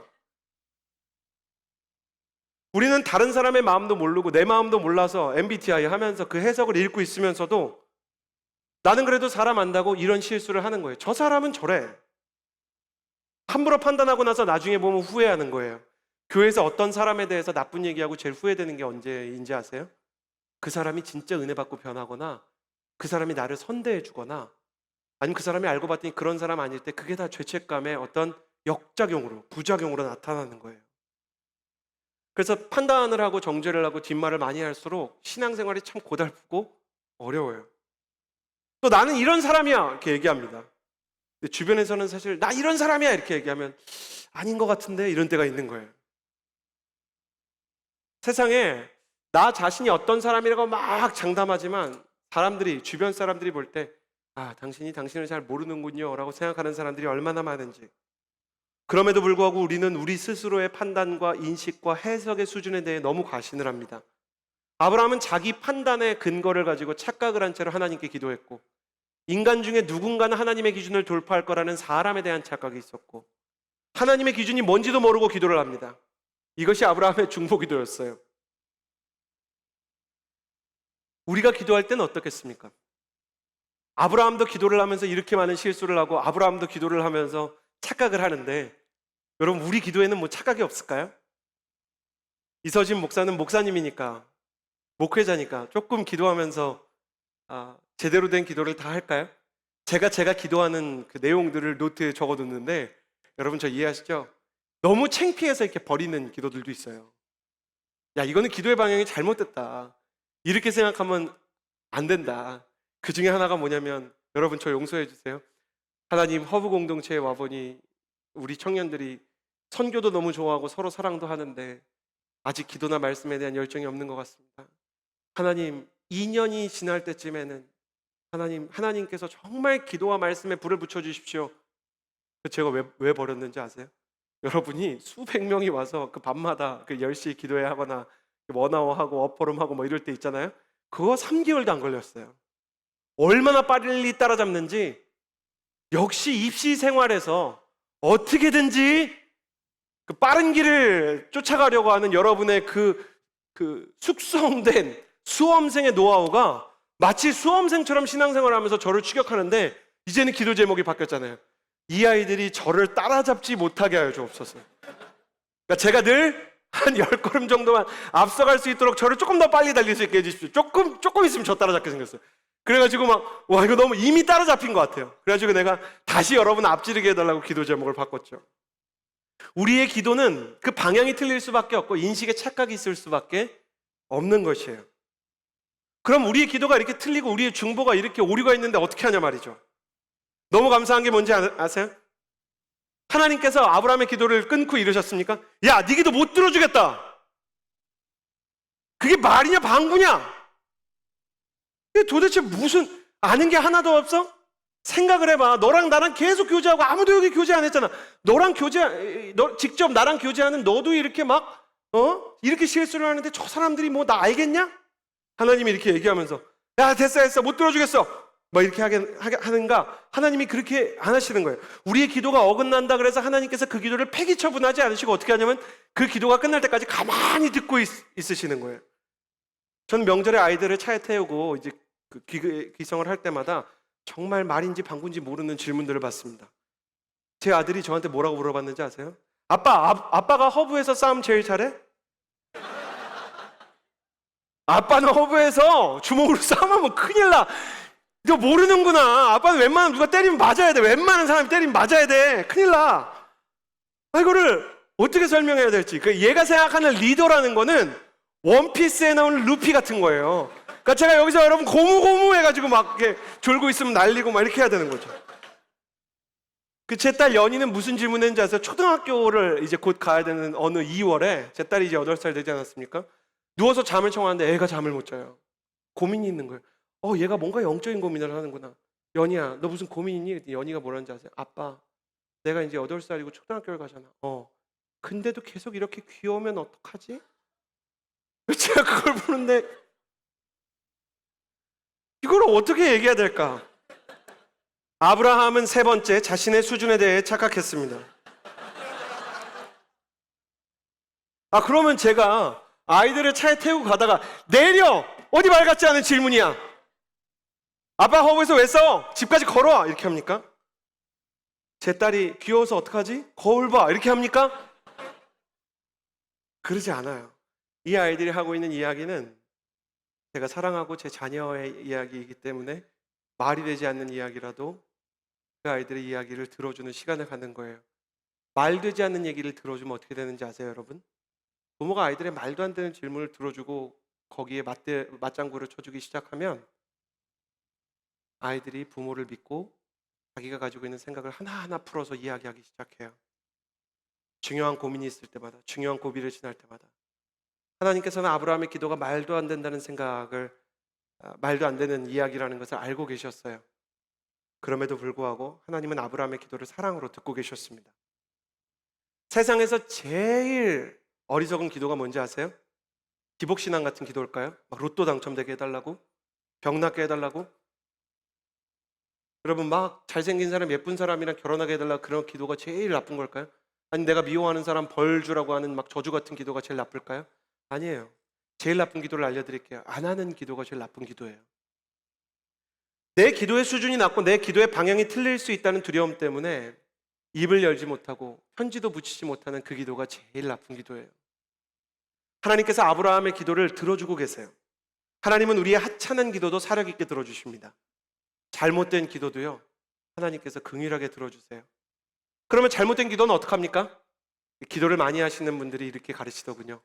우리는 다른 사람의 마음도 모르고 내 마음도 몰라서 MBTI 하면서 그 해석을 읽고 있으면서도 나는 그래도 사람 안다고 이런 실수를 하는 거예요. 저 사람은 저래. 함부로 판단하고 나서 나중에 보면 후회하는 거예요. 교회에서 어떤 사람에 대해서 나쁜 얘기하고 제일 후회되는 게 언제인지 아세요? 그 사람이 진짜 은혜 받고 변하거나 그 사람이 나를 선대해 주거나 아니면 그 사람이 알고 봤더니 그런 사람 아닐 때 그게 다 죄책감의 어떤 역작용으로, 부작용으로 나타나는 거예요. 그래서 판단을 하고 정죄를 하고 뒷말을 많이 할수록 신앙생활이 참 고달프고 어려워요. 또 나는 이런 사람이야 이렇게 얘기합니다. 근데 주변에서는 사실 나 이런 사람이야 이렇게 얘기하면 아닌 것 같은데 이런 때가 있는 거예요. 세상에 나 자신이 어떤 사람이라고 막 장담하지만 주변 사람들이 볼 때 당신이 당신을 잘 모르는군요 라고 생각하는 사람들이 얼마나 많은지. 그럼에도 불구하고 우리는 우리 스스로의 판단과 인식과 해석의 수준에 대해 너무 과신을 합니다. 아브라함은 자기 판단의 근거를 가지고 착각을 한 채로 하나님께 기도했고, 인간 중에 누군가는 하나님의 기준을 돌파할 거라는 사람에 대한 착각이 있었고, 하나님의 기준이 뭔지도 모르고 기도를 합니다. 이것이 아브라함의 중보 기도였어요. 우리가 기도할 때는 어떻겠습니까? 아브라함도 기도를 하면서 이렇게 많은 실수를 하고 아브라함도 기도를 하면서 착각을 하는데, 여러분 우리 기도에는 뭐 착각이 없을까요? 이서진 목사는 목사님이니까, 목회자니까 조금 기도하면서 제대로 된 기도를 다 할까요? 제가 기도하는 그 내용들을 노트에 적어뒀는데 여러분 저 이해하시죠? 너무 창피해서 이렇게 버리는 기도들도 있어요. 이거는 기도의 방향이 잘못됐다, 이렇게 생각하면 안 된다. 그 중에 하나가 뭐냐면, 여러분 저 용서해 주세요. 하나님, 허브 공동체에 와보니 우리 청년들이 선교도 너무 좋아하고 서로 사랑도 하는데 아직 기도나 말씀에 대한 열정이 없는 것 같습니다. 하나님, 2년이 지날 때쯤에는 하나님께서 정말 기도와 말씀에 불을 붙여주십시오. 제가 왜 버렸는지 아세요? 여러분이 수백 명이 와서 그 밤마다 그 10시 기도회 하거나 원아워하고 어퍼룸하고 뭐 이럴 때 있잖아요. 그거 3개월도 안 걸렸어요. 얼마나 빨리 따라잡는지. 역시 입시 생활에서 어떻게든지 그 빠른 길을 쫓아가려고 하는 여러분의 그 숙성된 수험생의 노하우가 마치 수험생처럼 신앙생활을 하면서 저를 추격하는데, 이제는 기도 제목이 바뀌었잖아요. 이 아이들이 저를 따라잡지 못하게 하여 주옵소서. 그러니까 제가 늘 한 10걸음 정도만 앞서갈 수 있도록 저를 조금 더 빨리 달릴 수 있게 해주십시오. 조금 있으면 저 따라잡게 생겼어요. 그래가지고 이거 너무 이미 따라잡힌 것 같아요. 그래가지고 내가 다시 여러분 앞지르게 해달라고 기도 제목을 바꿨죠. 우리의 기도는 그 방향이 틀릴 수밖에 없고 인식에 착각이 있을 수밖에 없는 것이에요. 그럼 우리의 기도가 이렇게 틀리고 우리의 중보가 이렇게 오류가 있는데 어떻게 하냐 말이죠. 너무 감사한 게 뭔지 아세요? 하나님께서 아브라함의 기도를 끊고 이러셨습니까? 야, 네 기도 못 들어주겠다. 그게 말이냐 방구냐? 이게 도대체 무슨 아는 게 하나도 없어? 생각을 해봐. 너랑 나랑 계속 교제하고 아무도 여기 교제 안 했잖아. 직접 나랑 교제하는 너도 이렇게 이렇게 실수를 하는데 저 사람들이 뭐 나 알겠냐? 하나님이 이렇게 얘기하면서 야, 됐어 못 들어주겠어 이렇게 하는가? 하나님이 그렇게 안 하시는 거예요. 우리의 기도가 어긋난다 그래서 하나님께서 그 기도를 폐기 처분하지 않으시고 어떻게 하냐면 그 기도가 끝날 때까지 가만히 듣고 있으시는 거예요. 저는 명절에 아이들을 차에 태우고 이제 그 귀성을 할 때마다 정말 말인지 방구인지 모르는 질문들을 받습니다. 제 아들이 저한테 뭐라고 물어봤는지 아세요? 아빠가 허브에서 싸움 제일 잘해? 아빠는 허브에서 주먹으로 싸움하면 큰일 나. 너 모르는구나. 아빠는 웬만하면 누가 때리면 맞아야 돼. 웬만한 사람이 때리면 맞아야 돼. 큰일 나. 이거를 어떻게 설명해야 될지. 얘가 생각하는 리더라는 거는 원피스에 나오는 루피 같은 거예요. 그러니까 제가 여기서 여러분 고무고무 해가지고 막 이렇게 졸고 있으면 날리고 막 이렇게 해야 되는 거죠. 그 제 딸 연희는 무슨 질문했는지 아세요? 초등학교를 이제 곧 가야 되는 어느 2월에 제 딸이 이제 8살 되지 않았습니까? 누워서 잠을 청하는데 애가 잠을 못 자요. 고민이 있는 거예요. 얘가 뭔가 영적인 고민을 하는구나. 연희야, 너 무슨 고민 있니? 그랬더니 연희가 뭐라는지 아세요? 아빠, 내가 이제 8살이고 초등학교를 가잖아. 근데도 계속 이렇게 귀여우면 어떡하지? 제가 그걸 보는데 이걸 어떻게 얘기해야 될까? 아브라함은 세 번째 자신의 수준에 대해 착각했습니다. 그러면 제가 아이들을 차에 태우고 가다가 내려! 어디 말 같지 않은 질문이야. 아빠 허브에서 왜 싸워? 집까지 걸어와! 이렇게 합니까? 제 딸이 귀여워서 어떡하지? 거울 봐! 이렇게 합니까? 그러지 않아요. 이 아이들이 하고 있는 이야기는 제가 사랑하고 제 자녀의 이야기이기 때문에 말이 되지 않는 이야기라도 그 아이들의 이야기를 들어주는 시간을 갖는 거예요. 말 되지 않는 얘기를 들어주면 어떻게 되는지 아세요, 여러분? 부모가 아이들의 말도 안 되는 질문을 들어주고 거기에 맞장구를 쳐주기 시작하면 아이들이 부모를 믿고 자기가 가지고 있는 생각을 하나하나 풀어서 이야기하기 시작해요. 중요한 고민이 있을 때마다, 중요한 고비를 지날 때마다 하나님께서는 아브라함의 기도가 말도 안 된다는 생각을, 말도 안 되는 이야기라는 것을 알고 계셨어요. 그럼에도 불구하고 하나님은 아브라함의 기도를 사랑으로 듣고 계셨습니다. 세상에서 제일 어리석은 기도가 뭔지 아세요? 기복신앙 같은 기도일까요? 막 로또 당첨되게 해달라고? 병 낫게 해달라고? 여러분, 막 잘생긴 사람, 예쁜 사람이랑 결혼하게 해달라고 그런 기도가 제일 나쁜 걸까요? 아니, 내가 미워하는 사람 벌 주라고 하는 막 저주 같은 기도가 제일 나쁠까요? 아니에요. 제일 나쁜 기도를 알려드릴게요. 안 하는 기도가 제일 나쁜 기도예요. 내 기도의 수준이 낮고 내 기도의 방향이 틀릴 수 있다는 두려움 때문에 입을 열지 못하고 편지도 붙이지 못하는 그 기도가 제일 나쁜 기도예요. 하나님께서 아브라함의 기도를 들어주고 계세요. 하나님은 우리의 하찮은 기도도 사력 있게 들어주십니다. 잘못된 기도도요, 하나님께서 긍휼하게 들어주세요. 그러면 잘못된 기도는 어떡합니까? 기도를 많이 하시는 분들이 이렇게 가르치더군요.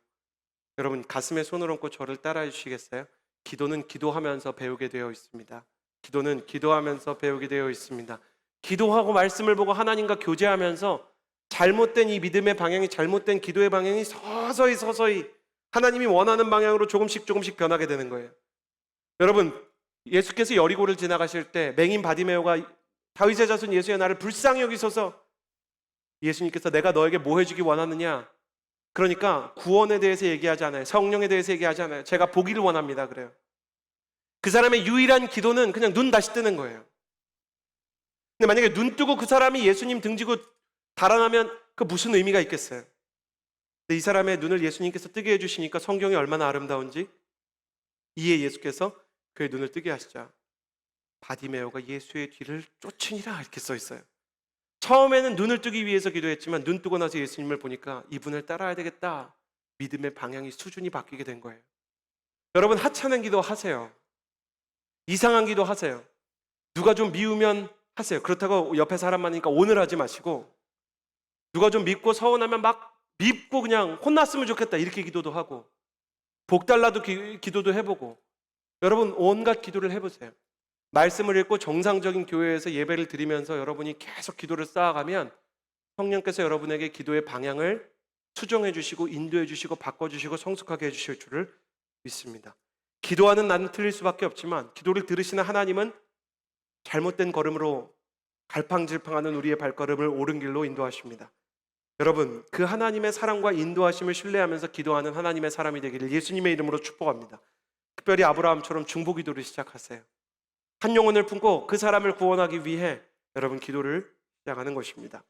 여러분, 가슴에 손을 얹고 저를 따라해 주시겠어요? 기도는 기도하면서 배우게 되어 있습니다. 기도는 기도하면서 배우게 되어 있습니다. 기도하고 말씀을 보고 하나님과 교제하면서 잘못된 이 믿음의 방향이, 잘못된 기도의 방향이 서서히 하나님이 원하는 방향으로 조금씩 변하게 되는 거예요. 여러분, 예수께서 여리고를 지나가실 때 맹인 바디메오가 다윗의 자손 예수의 나를 불쌍히 여기소서, 예수님께서 내가 너에게 뭐 해주기 원하느냐? 그러니까 구원에 대해서 얘기하지 않아요. 성령에 대해서 얘기하지 않아요. 제가 보기를 원합니다. 그래요. 그 사람의 유일한 기도는 그냥 눈 다시 뜨는 거예요. 근데 만약에 눈 뜨고 그 사람이 예수님 등지고 달아나면 그 무슨 의미가 있겠어요? 근데 이 사람의 눈을 예수님께서 뜨게 해주시니까 성경이 얼마나 아름다운지, 이에 예수께서 그의 눈을 뜨게 하시자 바디메오가 예수의 뒤를 쫓으니라 이렇게 써 있어요. 처음에는 눈을 뜨기 위해서 기도했지만 눈 뜨고 나서 예수님을 보니까 이분을 따라야 되겠다, 믿음의 방향이, 수준이 바뀌게 된 거예요. 여러분, 하찮은 기도 하세요. 이상한 기도 하세요. 누가 좀 미우면 하세요. 그렇다고 옆에 사람 많으니까 오늘 하지 마시고, 누가 좀 밉고 서운하면 막 밉고 그냥 혼났으면 좋겠다 이렇게 기도도 하고, 복 달라도 기도도 해보고, 여러분 온갖 기도를 해보세요. 말씀을 읽고 정상적인 교회에서 예배를 드리면서 여러분이 계속 기도를 쌓아가면 성령께서 여러분에게 기도의 방향을 수정해 주시고 인도해 주시고 바꿔주시고 성숙하게 해주실 줄을 믿습니다. 기도하는 나는 틀릴 수밖에 없지만 기도를 들으시는 하나님은 잘못된 걸음으로 갈팡질팡하는 우리의 발걸음을 옳은 길로 인도하십니다. 여러분, 그 하나님의 사랑과 인도하심을 신뢰하면서 기도하는 하나님의 사람이 되기를 예수님의 이름으로 축복합니다. 특별히 아브라함처럼 중보 기도를 시작하세요. 한 영혼을 품고 그 사람을 구원하기 위해 여러분 기도를 시작하는 것입니다.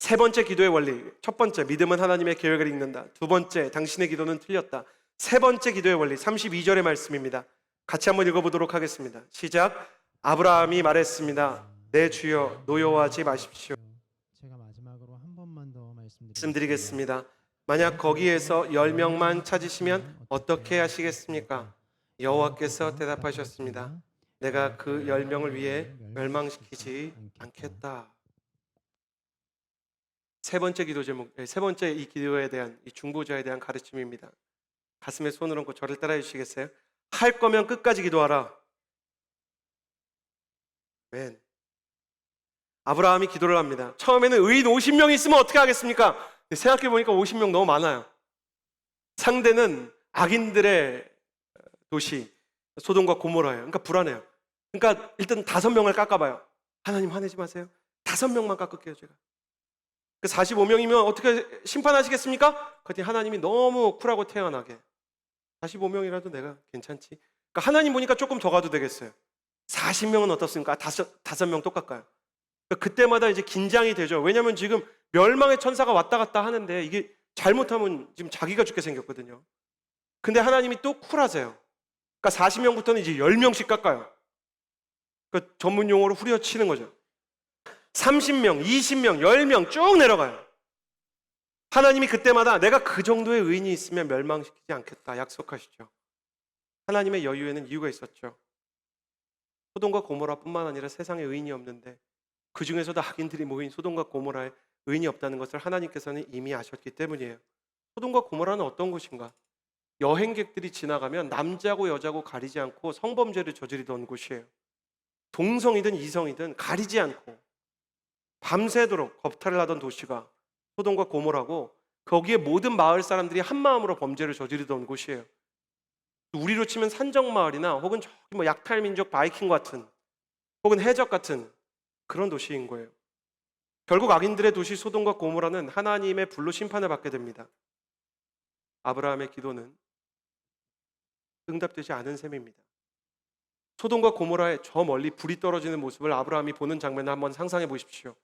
세 번째 기도의 원리. 첫 번째, 믿음은 하나님의 계획을 읽는다. 두 번째, 당신의 기도는 틀렸다. 세 번째 기도의 원리, 32절의 말씀입니다. 같이 한번 읽어보도록 하겠습니다. 시작. 아브라함이 말했습니다. 내 주여, 노여워하지 마십시오. 제가 마지막으로 한 번만 더 말씀드리겠습니다. 만약 거기에서 10명만 찾으시면 어떻게 하시겠습니까? 여호와께서 대답하셨습니다. 내가 그 10명을 위해 멸망시키지 않겠다. 세 번째 기도 제목, 세 번째 이 기도에 대한, 이 중보자에 대한 가르침입니다. 가슴에 손을 얹고 저를 따라해 주시겠어요? 할 거면 끝까지 기도하라. 아멘. 아브라함이 기도를 합니다. 처음에는 의인 50명이 있으면 어떻게 하겠습니까? 생각해보니까 50명 너무 많아요. 상대는 악인들의 도시 소돔과 고모라예요. 그러니까 불안해요. 그러니까 일단 5명을 깎아봐요. 하나님 화내지 마세요. 5명만 깎을게요 제가. 그 45명이면 어떻게 심판하시겠습니까? 그랬더니 하나님이 너무 쿨하고 태연하게 45명이라도 내가 괜찮지. 그러니까 하나님 보니까 조금 더 가도 되겠어요. 40명은 어떻습니까? 5명 또 깎아요. 그러니까 그때마다 이제 긴장이 되죠. 왜냐하면 지금 멸망의 천사가 왔다 갔다 하는데 이게 잘못하면 지금 자기가 죽게 생겼거든요. 근데 하나님이 또 쿨하세요. 그러니까 40명부터는 이제 10명씩 깎아요. 그러니까 전문 용어로 후려치는 거죠. 30명, 20명, 10명 쭉 내려가요. 하나님이 그때마다 내가 그 정도의 의인이 있으면 멸망시키지 않겠다 약속하시죠. 하나님의 여유에는 이유가 있었죠. 소돔과 고모라뿐만 아니라 세상에 의인이 없는데 그 중에서도 악인들이 모인 소돔과 고모라에 의인이 없다는 것을 하나님께서는 이미 아셨기 때문이에요. 소돔과 고모라는 어떤 곳인가? 여행객들이 지나가면 남자고 여자고 가리지 않고 성범죄를 저지르던 곳이에요. 동성이든 이성이든 가리지 않고 밤새도록 겁탈을 하던 도시가 소돔과 고모라고, 거기에 모든 마을 사람들이 한 마음으로 범죄를 저지르던 곳이에요. 우리로 치면 산정마을이나 혹은 저기 뭐 약탈민족 바이킹 같은 혹은 해적 같은 그런 도시인 거예요. 결국 악인들의 도시 소돔과 고모라는 하나님의 불로 심판을 받게 됩니다. 아브라함의 기도는 응답되지 않은 셈입니다. 소돔과 고모라에 저 멀리 불이 떨어지는 모습을 아브라함이 보는 장면을 한번 상상해 보십시오.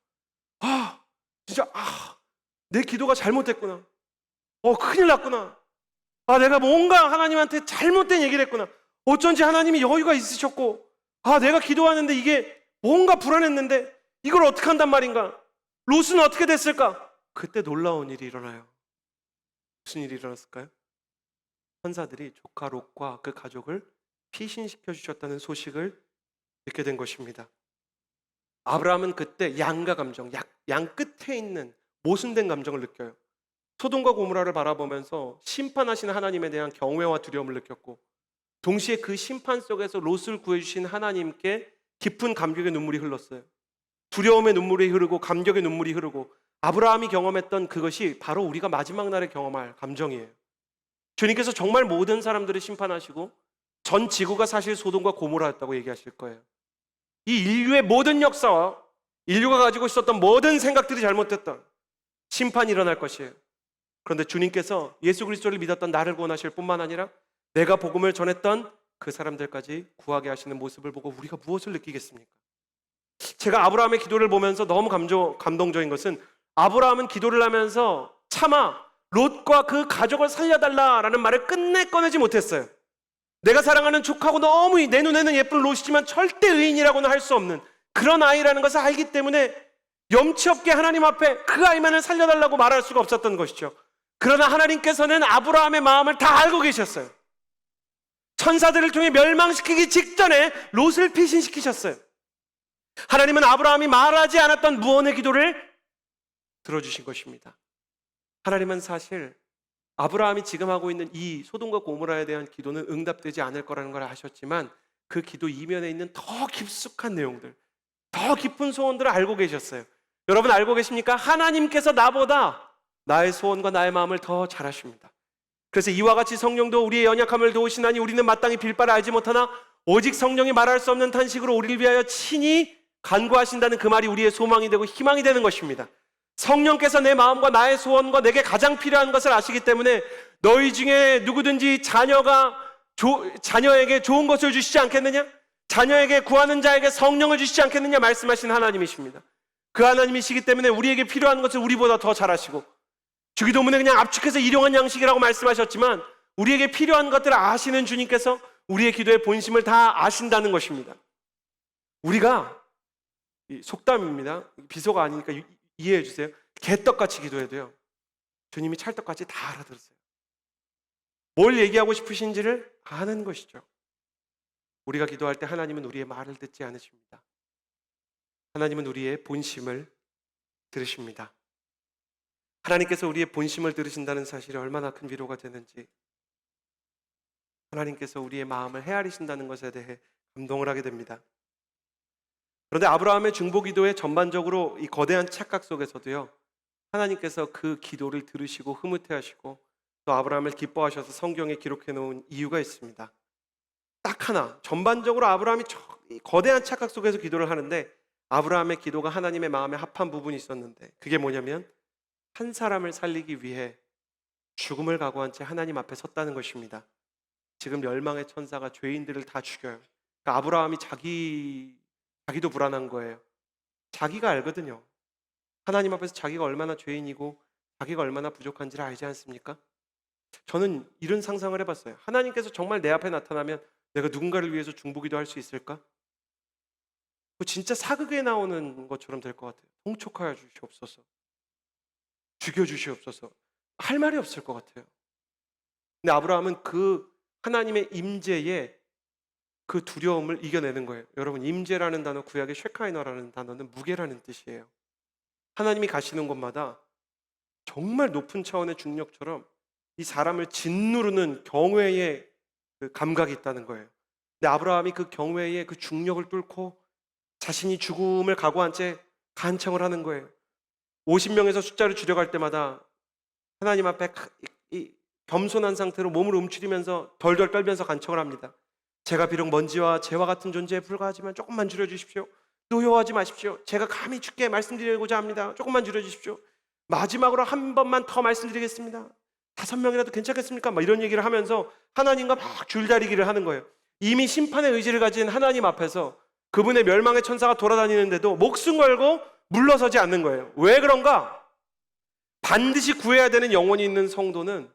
진짜 내 기도가 잘못됐구나. 큰일 났구나. 내가 뭔가 하나님한테 잘못된 얘기를 했구나. 어쩐지 하나님이 여유가 있으셨고, 내가 기도하는데 이게 뭔가 불안했는데 이걸 어떻게 한단 말인가? 롯은 어떻게 됐을까? 그때 놀라운 일이 일어나요. 무슨 일이 일어났을까요? 천사들이 조카 롯과 그 가족을 피신시켜 주셨다는 소식을 듣게 된 것입니다. 아브라함은 그때 양가 감정, 양 끝에 있는 모순된 감정을 느껴요. 소돔과 고모라를 바라보면서 심판하시는 하나님에 대한 경외와 두려움을 느꼈고, 동시에 그 심판 속에서 롯을 구해주신 하나님께 깊은 감격의 눈물이 흘렀어요. 두려움의 눈물이 흐르고 감격의 눈물이 흐르고, 아브라함이 경험했던 그것이 바로 우리가 마지막 날에 경험할 감정이에요. 주님께서 정말 모든 사람들을 심판하시고 전 지구가 사실 소돔과 고모라였다고 얘기하실 거예요. 이 인류의 모든 역사와 인류가 가지고 있었던 모든 생각들이 잘못됐던 심판이 일어날 것이에요. 그런데 주님께서 예수 그리스도를 믿었던 나를 구원하실 뿐만 아니라 내가 복음을 전했던 그 사람들까지 구하게 하시는 모습을 보고 우리가 무엇을 느끼겠습니까? 제가 아브라함의 기도를 보면서 너무 감동적인 것은, 아브라함은 기도를 하면서 차마 롯과 그 가족을 살려달라라는 말을 끝내 꺼내지 못했어요. 내가 사랑하는 족하고 너무 내 눈에는 예쁜 롯이지만 절대 의인이라고는 할 수 없는 그런 아이라는 것을 알기 때문에 염치 없게 하나님 앞에 그 아이만을 살려달라고 말할 수가 없었던 것이죠. 그러나 하나님께서는 아브라함의 마음을 다 알고 계셨어요. 천사들을 통해 멸망시키기 직전에 롯을 피신시키셨어요. 하나님은 아브라함이 말하지 않았던 무언의 기도를 들어주신 것입니다. 하나님은 사실 아브라함이 지금 하고 있는 이 소돔과 고모라에 대한 기도는 응답되지 않을 거라는 걸 아셨지만, 그 기도 이면에 있는 더 깊숙한 내용들, 더 깊은 소원들을 알고 계셨어요. 여러분 알고 계십니까? 하나님께서 나보다 나의 소원과 나의 마음을 더 잘 아십니다. 그래서 이와 같이 성령도 우리의 연약함을 도우시나니 우리는 마땅히 빌 바를 알지 못하나 오직 성령이 말할 수 없는 탄식으로 우리를 위하여 친히 간구하신다는 그 말이 우리의 소망이 되고 희망이 되는 것입니다. 성령께서 내 마음과 나의 소원과 내게 가장 필요한 것을 아시기 때문에 너희 중에 누구든지 자녀에게 좋은 것을 주시지 않겠느냐? 자녀에게 구하는 자에게 성령을 주시지 않겠느냐? 말씀하신 하나님이십니다. 그 하나님이시기 때문에 우리에게 필요한 것을 우리보다 더 잘 아시고, 주기도문에 그냥 압축해서 일용한 양식이라고 말씀하셨지만 우리에게 필요한 것들을 아시는 주님께서 우리의 기도의 본심을 다 아신다는 것입니다. 우리가 속담입니다. 비속어 아니니까 이해해 주세요. 개떡같이 기도해도요, 주님이 찰떡같이 다 알아들으세요. 뭘 얘기하고 싶으신지를 아는 것이죠. 우리가 기도할 때 하나님은 우리의 말을 듣지 않으십니다. 하나님은 우리의 본심을 들으십니다. 하나님께서 우리의 본심을 들으신다는 사실이 얼마나 큰 위로가 되는지 하나님께서 우리의 마음을 헤아리신다는 것에 대해 감동을 하게 됩니다. 그런데 아브라함의 중보기도의 전반적으로 이 거대한 착각 속에서도요, 하나님께서 그 기도를 들으시고 흐뭇해하시고 또 아브라함을 기뻐하셔서 성경에 기록해 놓은 이유가 있습니다. 딱 하나, 전반적으로 아브라함이 이 거대한 착각 속에서 기도를 하는데 아브라함의 기도가 하나님의 마음에 합한 부분이 있었는데, 그게 뭐냐면 한 사람을 살리기 위해 죽음을 각오한 채 하나님 앞에 섰다는 것입니다. 지금 멸망의 천사가 죄인들을 다 죽여요. 그러니까 아브라함이 자기도 불안한 거예요. 자기가 알거든요. 하나님 앞에서 자기가 얼마나 죄인이고 자기가 얼마나 부족한지를 알지 않습니까? 저는 이런 상상을 해봤어요. 하나님께서 정말 내 앞에 나타나면 내가 누군가를 위해서 중보기도 할 수 있을까? 그거 진짜 사극에 나오는 것처럼 될 것 같아요. 통촉하여 주시옵소서, 죽여주시옵소서, 할 말이 없을 것 같아요. 근데 아브라함은 그 하나님의 임재에 그 두려움을 이겨내는 거예요. 여러분, 임재라는 단어, 구약의 쉐카이너라는 단어는 무게라는 뜻이에요. 하나님이 가시는 곳마다 정말 높은 차원의 중력처럼 이 사람을 짓누르는 경외의 그 감각이 있다는 거예요. 근데 아브라함이 그 경외의 그 중력을 뚫고 자신이 죽음을 각오한 채 간청을 하는 거예요. 50명에서 숫자를 줄여갈 때마다 하나님 앞에 이 겸손한 상태로 몸을 움츠리면서 덜덜 떨면서 간청을 합니다. 제가 비록 먼지와 재와 같은 존재에 불과하지만 조금만 줄여주십시오. 노여워하지 마십시오. 제가 감히 주께 말씀드리고자 합니다. 조금만 줄여주십시오. 마지막으로 한 번만 더 말씀드리겠습니다. 5명이라도 괜찮겠습니까? 막 이런 얘기를 하면서 하나님과 막 줄다리기를 하는 거예요. 이미 심판의 의지를 가진 하나님 앞에서 그분의 멸망의 천사가 돌아다니는데도 목숨 걸고 물러서지 않는 거예요. 왜 그런가? 반드시 구해야 되는 영혼이 있는 성도는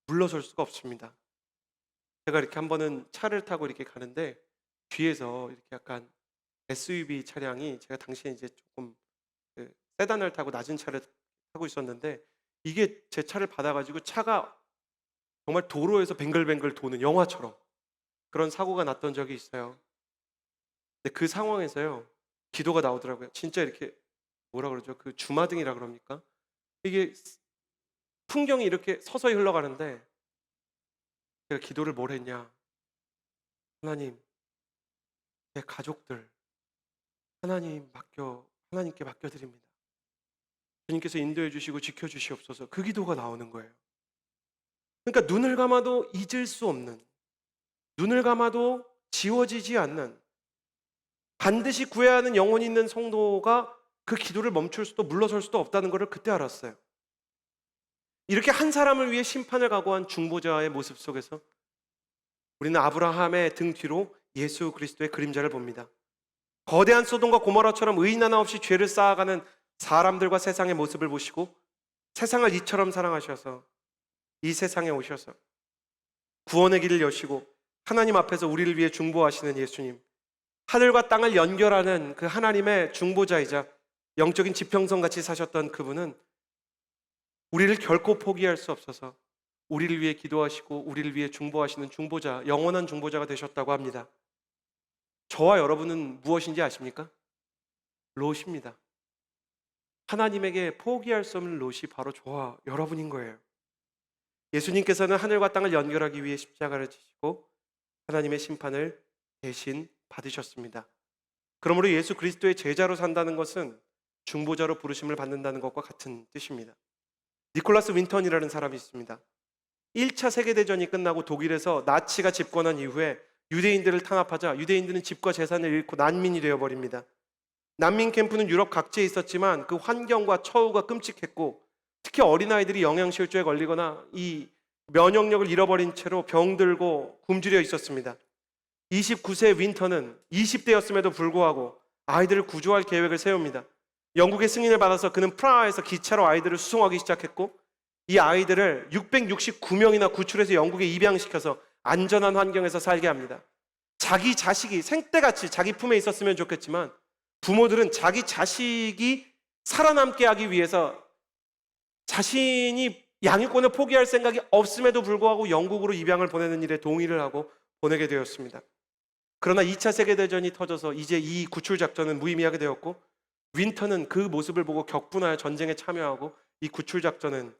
물러설 수가 없습니다. 제가 이렇게 한 번은 차를 타고 이렇게 가는데 뒤에서 이렇게 약간 SUV 차량이, 제가 당시에 이제 조금 그 세단을 타고 낮은 차를 타고 있었는데 이게 제 차를 받아가지고 차가 정말 도로에서 뱅글뱅글 도는 영화처럼 그런 사고가 났던 적이 있어요. 근데 그 상황에서요, 기도가 나오더라고요. 진짜 이렇게 뭐라 그러죠? 그 주마등이라 그럽니까? 이게 풍경이 이렇게 서서히 흘러가는데 제가 기도를 뭘 했냐? 하나님, 내 가족들 하나님께 맡겨드립니다. 주님께서 인도해 주시고 지켜주시옵소서. 그 기도가 나오는 거예요. 그러니까 눈을 감아도 잊을 수 없는, 눈을 감아도 지워지지 않는, 반드시 구해야 하는 영혼이 있는 성도가 그 기도를 멈출 수도 물러설 수도 없다는 것을 그때 알았어요. 이렇게 한 사람을 위해 심판을 각오한 중보자의 모습 속에서 우리는 아브라함의 등 뒤로 예수 그리스도의 그림자를 봅니다. 거대한 소돔과 고모라처럼 의인 하나 없이 죄를 쌓아가는 사람들과 세상의 모습을 보시고 세상을 이처럼 사랑하셔서 이 세상에 오셔서 구원의 길을 여시고 하나님 앞에서 우리를 위해 중보하시는 예수님, 하늘과 땅을 연결하는 그 하나님의 중보자이자 영적인 지평선 같이 사셨던 그분은 우리를 결코 포기할 수 없어서 우리를 위해 기도하시고 우리를 위해 중보하시는 중보자, 영원한 중보자가 되셨다고 합니다. 저와 여러분은 무엇인지 아십니까? 롯입니다. 하나님에게 포기할 수 없는 롯이 바로 저와 여러분인 거예요. 예수님께서는 하늘과 땅을 연결하기 위해 십자가를 지시고 하나님의 심판을 대신 받으셨습니다. 그러므로 예수 그리스도의 제자로 산다는 것은 중보자로 부르심을 받는다는 것과 같은 뜻입니다. 니콜라스 윈턴이라는 사람이 있습니다. 1차 세계대전이 끝나고 독일에서 나치가 집권한 이후에 유대인들을 탄압하자 유대인들은 집과 재산을 잃고 난민이 되어버립니다. 난민 캠프는 유럽 각지에 있었지만 그 환경과 처우가 끔찍했고 특히 어린아이들이 영양실조에 걸리거나 이 면역력을 잃어버린 채로 병들고 굶주려 있었습니다. 29세 윈터는 20대였음에도 불구하고 아이들을 구조할 계획을 세웁니다. 영국의 승인을 받아서 그는 프라하에서 기차로 아이들을 수송하기 시작했고 이 아이들을 669명이나 구출해서 영국에 입양시켜서 안전한 환경에서 살게 합니다. 자기 자식이 생떼같이 자기 품에 있었으면 좋겠지만 부모들은 자기 자식이 살아남게 하기 위해서 자신이 양육권을 포기할 생각이 없음에도 불구하고 영국으로 입양을 보내는 일에 동의를 하고 보내게 되었습니다. 그러나 2차 세계대전이 터져서 이제 이 구출 작전은 무의미하게 되었고 윈터는 그 모습을 보고 격분하여 전쟁에 참여하고 이 구출 작전은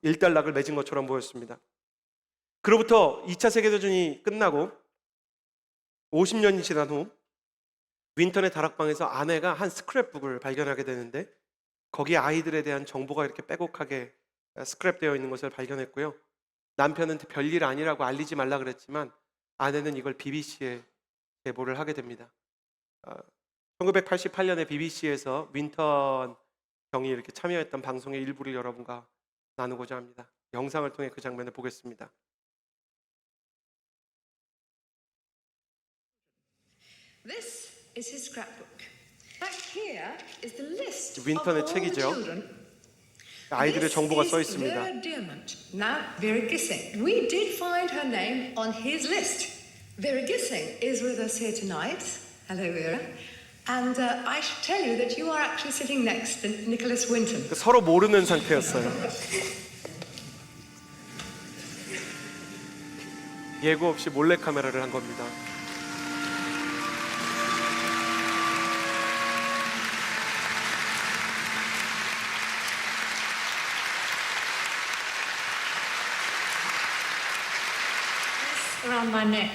일단락을 맺은 것처럼 보였습니다. 그로부터 2차 세계대전이 끝나고 50년이 지난 후 윈턴의 다락방에서 아내가 한 스크랩북을 발견하게 되는데 거기에 아이들에 대한 정보가 이렇게 빼곡하게 스크랩되어 있는 것을 발견했고요. 남편한테 별일 아니라고 알리지 말라 그랬지만 아내는 이걸 BBC에 제보를 하게 됩니다. 1988년에 BBC에서 윈턴 경이 이렇게 참여했던 방송의 일부를 여러분과 나누고자 합니다. 영상을 통해 그 장면을 보겠습니다. This is his scrapbook. Back here is the list of 윈턴의 all the 책이죠. children. 아이들의 정보가 써 This is 있습니다. Vera Diamond. Now, Vera Gissing. We did find her name on his list. Vera Gissing is with us here tonight. Hello, Vera. And I should tell you that you are actually sitting next to Nicholas Winton. 서로 모르는 상태였어요. 예고 없이 몰래 카메라를 한 겁니다. Around my neck,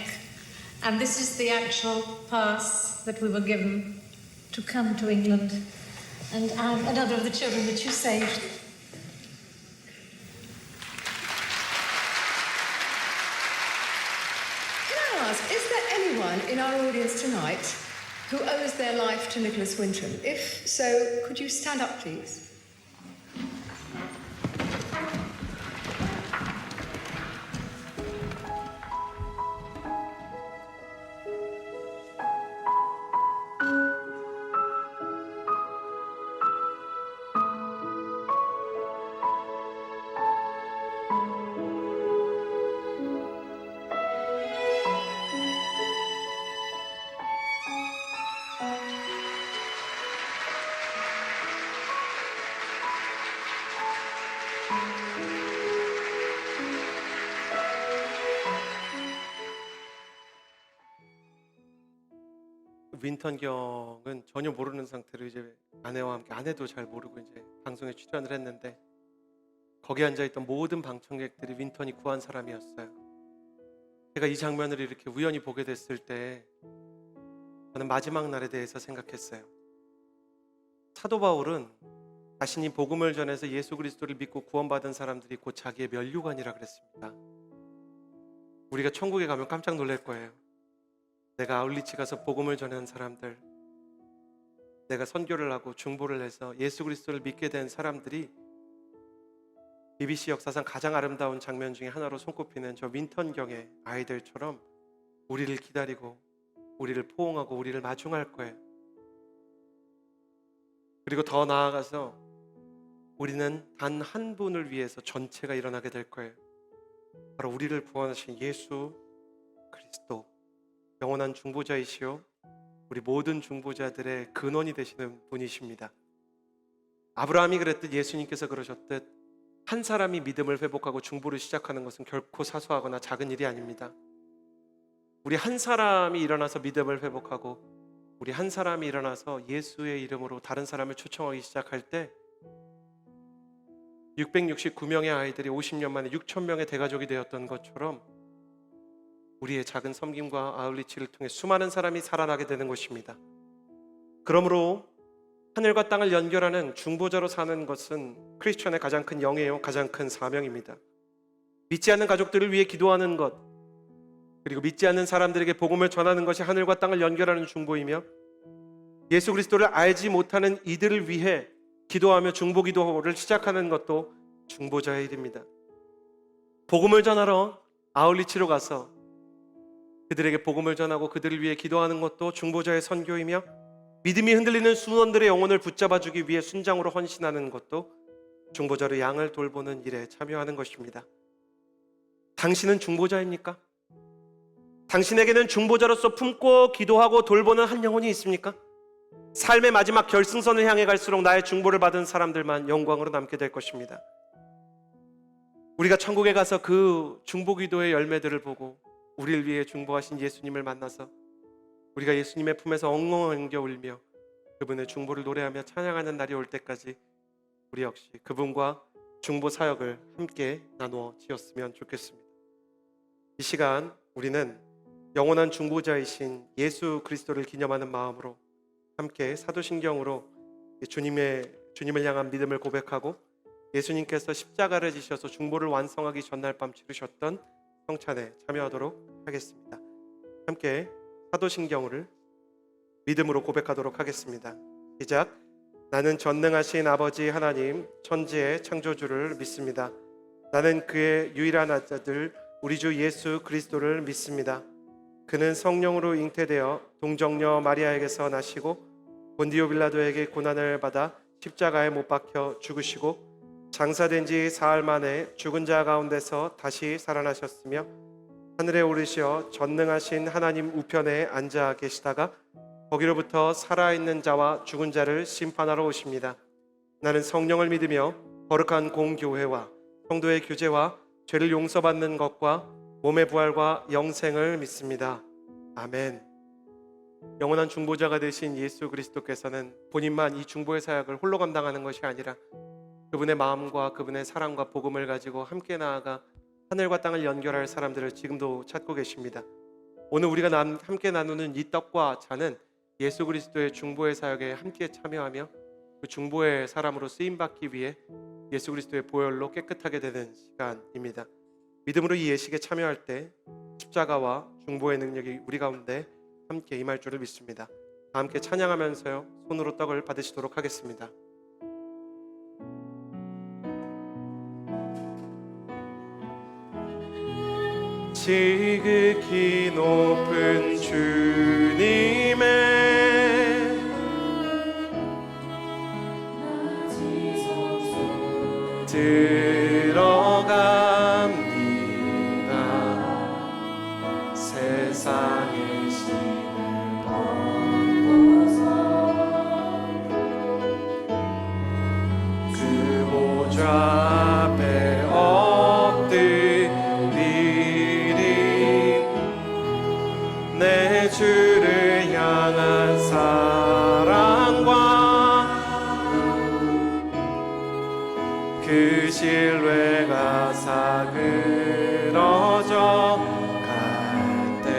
and this is the actual pass that we were given to come to England, and I'm another of the children that you saved. Can I ask, is there anyone in our audience tonight who owes their life to Nicholas Winton? If so, could you stand up, please? 윈턴 경은 전혀 모르는 상태로 이제 아내와 함께, 아내도 잘 모르고 이제 방송에 출연을 했는데 거기 앉아있던 모든 방청객들이 윈턴이 구한 사람이었어요. 제가 이 장면을 이렇게 우연히 보게 됐을 때 저는 마지막 날에 대해서 생각했어요. 사도 바울은 자신이 복음을 전해서 예수 그리스도를 믿고 구원받은 사람들이 곧 자기의 면류관이라 그랬습니다. 우리가 천국에 가면 깜짝 놀랄 거예요. 내가 아울리치 가서 복음을 전하는 사람들, 내가 선교를 하고 중보를 해서 예수 그리스도를 믿게 된 사람들이 BBC 역사상 가장 아름다운 장면 중에 하나로 손꼽히는 저 윈턴 경의 아이들처럼 우리를 기다리고 우리를 포옹하고 우리를 마중할 거예요. 그리고 더 나아가서 우리는 단 한 분을 위해서 전체가 일어나게 될 거예요. 바로 우리를 구원하신 예수 그리스도, 영원한 중보자이시요 우리 모든 중보자들의 근원이 되시는 분이십니다. 아브라함이 그랬듯, 예수님께서 그러셨듯, 한 사람이 믿음을 회복하고 중보를 시작하는 것은 결코 사소하거나 작은 일이 아닙니다. 우리 한 사람이 일어나서 믿음을 회복하고 우리 한 사람이 일어나서 예수의 이름으로 다른 사람을 초청하기 시작할 때 669명의 아이들이 50년 만에 6,000명의 대가족이 되었던 것처럼 우리의 작은 섬김과 아울리치를 통해 수많은 사람이 살아나게 되는 것입니다. 그러므로 하늘과 땅을 연결하는 중보자로 사는 것은 크리스천의 가장 큰 영예요, 가장 큰 사명입니다. 믿지 않는 가족들을 위해 기도하는 것, 그리고 믿지 않는 사람들에게 복음을 전하는 것이 하늘과 땅을 연결하는 중보이며, 예수 그리스도를 알지 못하는 이들을 위해 기도하며 중보 기도를 시작하는 것도 중보자의 일입니다. 복음을 전하러 아울리치로 가서 그들에게 복음을 전하고 그들을 위해 기도하는 것도 중보자의 선교이며, 믿음이 흔들리는 순원들의 영혼을 붙잡아주기 위해 순장으로 헌신하는 것도 중보자로 양을 돌보는 일에 참여하는 것입니다. 당신은 중보자입니까? 당신에게는 중보자로서 품고 기도하고 돌보는 한 영혼이 있습니까? 삶의 마지막 결승선을 향해 갈수록 나의 중보를 받은 사람들만 영광으로 남게 될 것입니다. 우리가 천국에 가서 그 중보 기도의 열매들을 보고 우리를 위해 중보하신 예수님을 만나서 우리가 예수님의 품에서 엉엉 엉겨 울며 그분의 중보를 노래하며 찬양하는 날이 올 때까지 우리 역시 그분과 중보 사역을 함께 나누어 지었으면 좋겠습니다. 이 시간 우리는 영원한 중보자이신 예수 그리스도를 기념하는 마음으로 함께 사도신경으로 주님을 향한 믿음을 고백하고 예수님께서 십자가를 지셔서 중보를 완성하기 전날 밤 치르셨던 성찬에 참여하도록 하겠습니다. 함께 사도신경을 믿음으로 고백하도록 하겠습니다. 시작. 나는 전능하신 아버지 하나님 천지의 창조주를 믿습니다. 나는 그의 유일한 아들 우리 주 예수 그리스도를 믿습니다. 그는 성령으로 잉태되어 동정녀 마리아에게서 나시고 본디오 빌라도에게 고난을 받아 십자가에 못 박혀 죽으시고 장사된 지 사흘 만에 죽은 자 가운데서 다시 살아나셨으며 하늘에 오르시어 전능하신 하나님 우편에 앉아 계시다가 거기로부터 살아있는 자와 죽은 자를 심판하러 오십니다. 나는 성령을 믿으며 거룩한 공교회와 성도의 교제와 죄를 용서받는 것과 몸의 부활과 영생을 믿습니다. 아멘. 영원한 중보자가 되신 예수 그리스도께서는 본인만 이 중보의 사역을 홀로 감당하는 것이 아니라 그분의 마음과 그분의 사랑과 복음을 가지고 함께 나아가 하늘과 땅을 연결할 사람들을 지금도 찾고 계십니다. 오늘 우리가 함께 나누는 이 떡과 잔은 예수 그리스도의 중보의 사역에 함께 참여하며 그 중보의 사람으로 쓰임받기 위해 예수 그리스도의 보혈로 깨끗하게 되는 시간입니다. 믿음으로 이 예식에 참여할 때 십자가와 중보의 능력이 우리 가운데 함께 임할 줄을 믿습니다. 다 함께 찬양하면서요 손으로 떡을 받으시도록 하겠습니다. 지극히 높은 주님의 들어갑니다. 세상의 신을 벗고서 그 보좌 앞에 엎드리리. 내 주를 향한 사랑과 그 신뢰가 사그러져 갈 때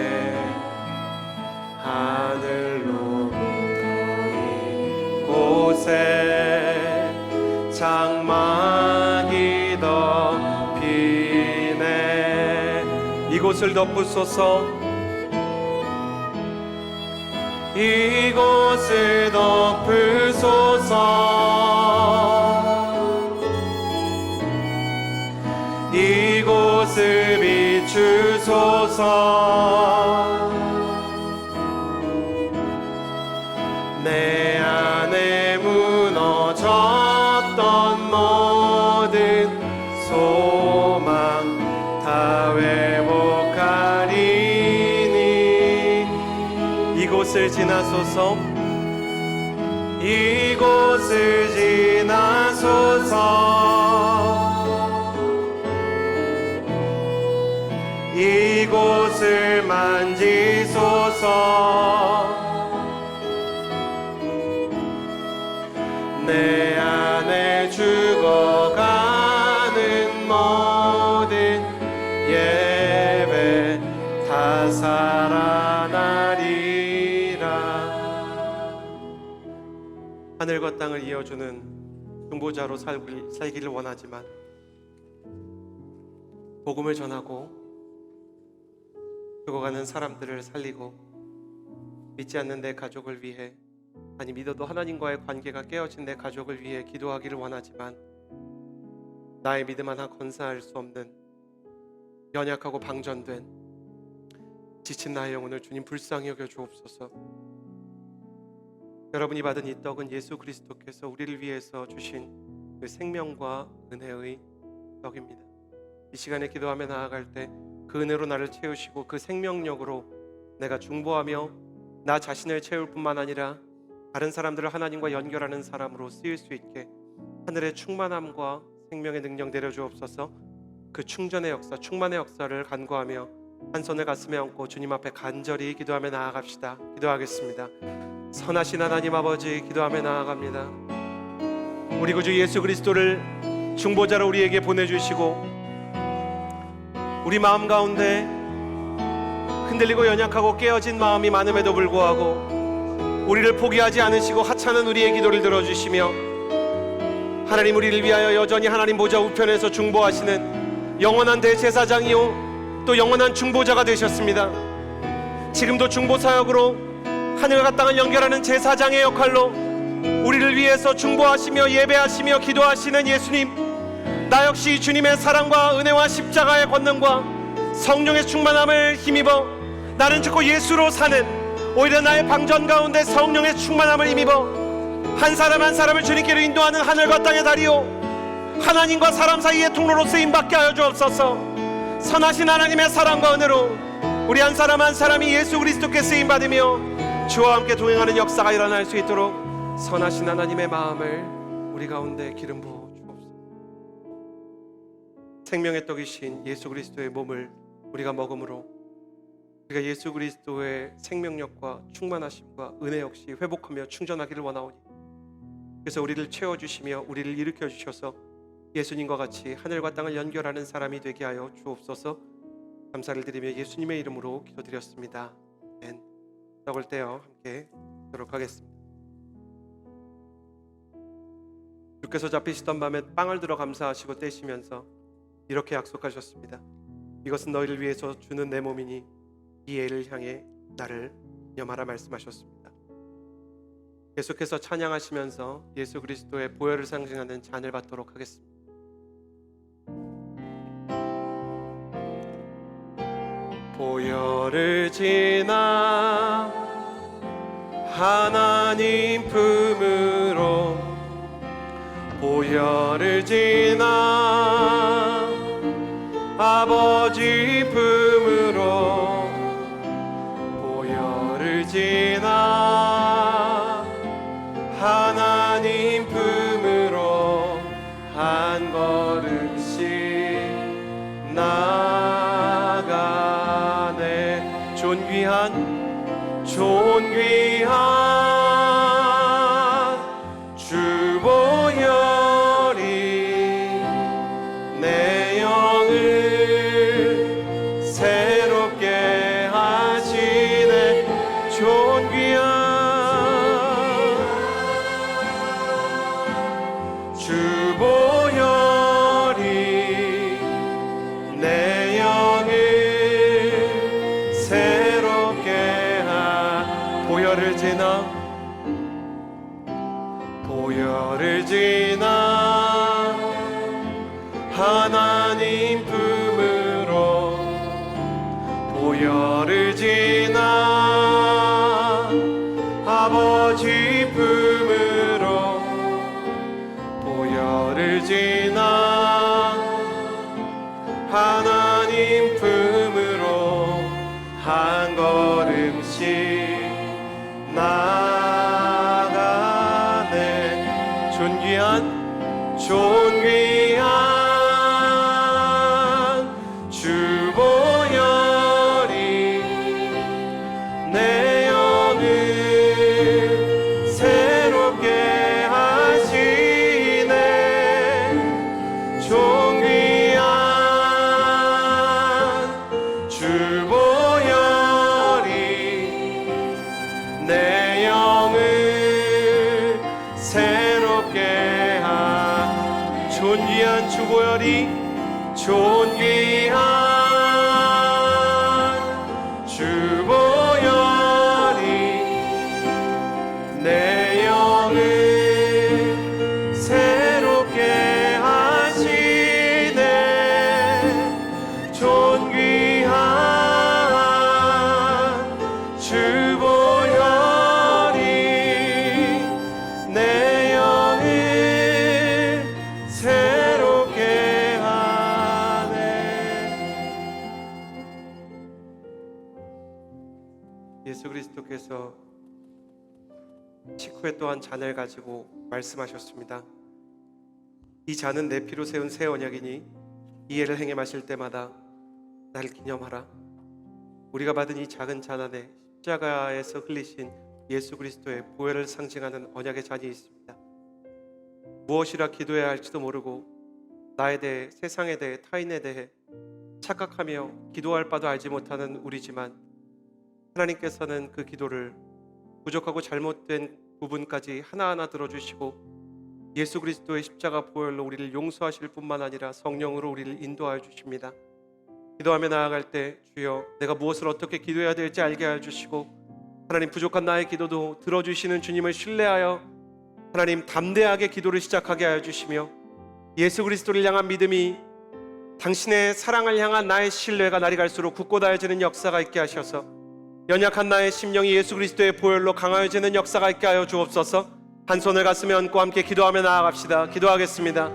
하늘로부터 이곳에 장막이 덮이네. 이곳을 덮으소서. 이곳을 덮으소서. 이곳을 비추소서. 내 안에 무너졌던 모든 소망 다 회복하리니. 이곳을 지나소서. 이곳을 지나소서. 이곳을 만지소서. 내 안에 죽어가는 모든 예배 다 살아나리라. 하늘과 땅을 이어주는 중보자로 살기를 원하지만 복음을 전하고 죽어가는 사람들을 살리고 믿지 않는 내 가족을 위해, 아니 믿어도 하나님과의 관계가 깨어진 내 가족을 위해 기도하기를 원하지만 나의 믿음 하나 건사할 수 없는 연약하고 방전된 지친 나의 영혼을 주님 불쌍히 여겨 주옵소서. 여러분이 받은 이 떡은 예수 그리스도께서 우리를 위해서 주신 그 생명과 은혜의 떡입니다. 이 시간에 기도하며 나아갈 때 그 은혜로 나를 채우시고 그 생명력으로 내가 중보하며 나 자신을 채울 뿐만 아니라 다른 사람들을 하나님과 연결하는 사람으로 쓰일 수 있게 하늘의 충만함과 생명의 능력 내려주옵소서. 그 충전의 역사, 충만의 역사를 간구하며 한 손을 가슴에 얹고 주님 앞에 간절히 기도하며 나아갑시다. 기도하겠습니다. 선하신 하나님 아버지, 기도하며 나아갑니다. 우리 구주 예수 그리스도를 중보자로 우리에게 보내주시고 우리 마음 가운데 흔들리고 연약하고 깨어진 마음이 많음에도 불구하고 우리를 포기하지 않으시고 하찮은 우리의 기도를 들어주시며 하나님 우리를 위하여 여전히 하나님 보좌 우편에서 중보하시는 영원한 대제사장이요 또 영원한 중보자가 되셨습니다. 지금도 중보 사역으로 하늘과 땅을 연결하는 제사장의 역할로 우리를 위해서 중보하시며 예배하시며 기도하시는 예수님, 나 역시 주님의 사랑과 은혜와 십자가의 권능과 성령의 충만함을 힘입어 나는 죽고 예수로 사는, 오히려 나의 방전 가운데 성령의 충만함을 힘입어 한 사람 한 사람을 주님께로 인도하는 하늘과 땅의 다리요 하나님과 사람 사이의 통로로 쓰임받게 하여 주옵소서. 선하신 하나님의 사랑과 은혜로 우리 한 사람 한 사람이 예수 그리스도께 쓰임받으며 주와 함께 동행하는 역사가 일어날 수 있도록 선하신 하나님의 마음을 우리 가운데 기름 부어 주옵소서. 생명의 떡이신 예수 그리스도의 몸을 우리가 먹음으로 우리가 예수 그리스도의 생명력과 충만하심과 은혜 역시 회복하며 충전하기를 원하오니, 그래서 우리를 채워주시며 우리를 일으켜 주셔서 예수님과 같이 하늘과 땅을 연결하는 사람이 되게 하여 주옵소서. 감사를 드리며 예수님의 이름으로 기도드렸습니다. 아멘. 떡을 떼어 함께 하도록 하겠습니다. 주께서 잡히시던 밤에 빵을 들어 감사하시고 떼시면서 이렇게 약속하셨습니다. 이것은 너희를 위해서 주는 내 몸이니 이 애를 향해 나를 기념하라 말씀하셨습니다. 계속해서 찬양하시면서 예수 그리스도의 보혈을 상징하는 잔을 받도록 하겠습니다. 보혈을 지나 하나님 품으로, 보혈을 지나 아버지 품으로, 보혈을 지나 하나님 품으로 한 걸음씩 나가네. 존귀한 주 보혈이 내 영을 새롭게 하시네. 존귀한 주 보혈이 내 영을 새롭게 보혈을 지나 보혈을 지나 하나님 품으로, 보혈을 지나 아버지 품으로, 보혈을 지나 하나님 품으로 한 걸음씩 나가네. 존귀한 주 보혈이 내 영을 새롭게 하시네. 존귀한 주 보혈이 내 영을 새롭게 존귀한 주 보혈이, 존귀한 주 보혈이 내 영을 새롭게 하시네. 존귀한 주 보혈이 내 영을 새롭게 하네. 예수 그리스도께서 식후에 또한 잔을 가지고 말씀하셨습니다. 이 잔은 내 피로 세운 새 언약이니 이 애를 행해 마실 때마다 나를 기념하라. 우리가 받은 이 작은 잔 안에 십자가에서 흘리신 예수 그리스도의 보혈을 상징하는 언약의 잔이 있습니다. 무엇이라 기도해야 할지도 모르고 나에 대해, 세상에 대해, 타인에 대해 착각하며 기도할 바도 알지 못하는 우리지만 하나님께서는 그 기도를 부족하고 잘못된 부분까지 하나하나 들어주시고 예수 그리스도의 십자가 보혈로 우리를 용서하실 뿐만 아니라 성령으로 우리를 인도하여 주십니다. 기도하며 나아갈 때 주여 내가 무엇을 어떻게 기도해야 될지 알게 하여 주시고 하나님 부족한 나의 기도도 들어주시는 주님을 신뢰하여 하나님 담대하게 기도를 시작하게 하여 주시며 예수 그리스도를 향한 믿음이 당신의 사랑을 향한 나의 신뢰가 날이 갈수록 굳고다해지는 역사가 있게 하셔서 연약한 나의 심령이 예수 그리스도의 보혈로 강하여지는 역사가 있게 하여 주옵소서. 한 손을 가슴에 얹고 함께 기도하며 나아갑시다. 기도하겠습니다.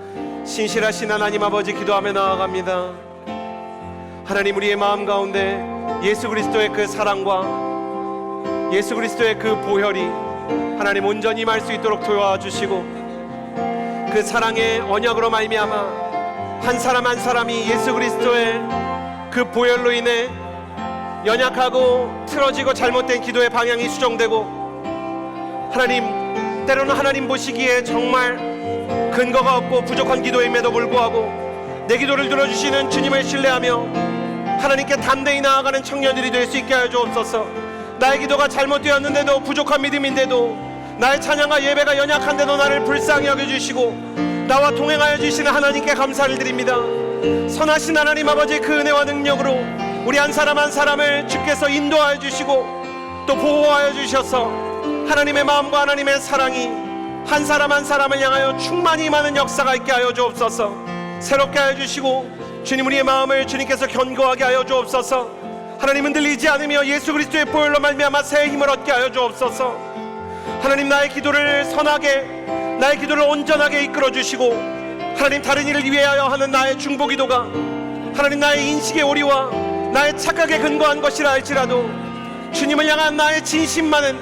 신실하신 하나님 아버지, 기도하며 나아갑니다. 하나님, 우리의 마음 가운데 예수 그리스도의 그 사랑과 예수 그리스도의 그 보혈이 하나님 온전히 임할 수 있도록 도와주시고 그 사랑의 언약으로 말미암아 한 사람 한 사람이 예수 그리스도의 그 보혈로 인해 연약하고 틀어지고 잘못된 기도의 방향이 수정되고 하나님, 때로는 하나님 보시기에 정말 근거가 없고 부족한 기도임에도 불구하고 내 기도를 들어주시는 주님을 신뢰하며 하나님께 담대히 나아가는 청년들이 될 수 있게 하여 주옵소서. 나의 기도가 잘못되었는데도 부족한 믿음인데도 나의 찬양과 예배가 연약한데도 나를 불쌍히 여겨주시고 나와 동행하여 주시는 하나님께 감사를 드립니다. 선하신 하나님 아버지, 그 은혜와 능력으로 우리 한 사람 한 사람을 주께서 인도하여 주시고 또 보호하여 주셔서 하나님의 마음과 하나님의 사랑이 한 사람 한 사람을 향하여 충만히 임하는 역사가 있게 하여 주옵소서. 새롭게 하여 주시고 주님, 우리의 마음을 주님께서 견고하게 하여 주옵소서. 하나님, 흔들리지 않으며 예수 그리스도의 보혈로 말미암아 새 힘을 얻게 하여 주옵소서. 하나님, 나의 기도를 선하게, 나의 기도를 온전하게 이끌어 주시고 하나님, 다른 일을 위하여 하는 나의 중보기도가 하나님 나의 인식의 오리와 나의 착각에 근거한 것이라 할지라도 주님을 향한 나의 진심만은,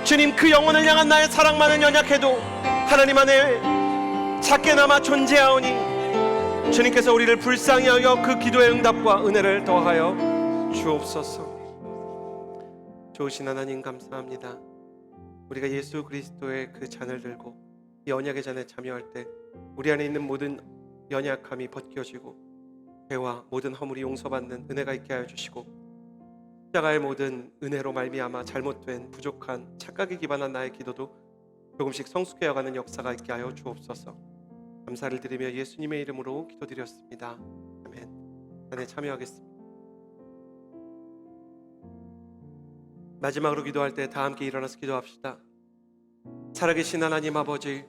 주님 그 영혼을 향한 나의 사랑만은 연약해도 하나님 안에 작게나마 존재하오니 주님께서 우리를 불쌍히 여겨 그 기도의 응답과 은혜를 더하여 주옵소서. 좋으신 하나님, 감사합니다. 우리가 예수 그리스도의 그 잔을 들고 이 언약의 잔에 참여할 때 우리 안에 있는 모든 연약함이 벗겨지고 죄와 모든 허물이 용서받는 은혜가 있게 하여 주시고 십자가의 모든 은혜로 말미암아 잘못된 부족한 착각에 기반한 나의 기도도 조금씩 성숙해가는 역사가 있게 하여 주옵소서. 감사를 드리며 예수님의 이름으로 기도드렸습니다. 아멘. 잔에 참여하겠습니다. 마지막으로 기도할 때 다 함께 일어나서 기도합시다. 살아계신 하나님 아버지,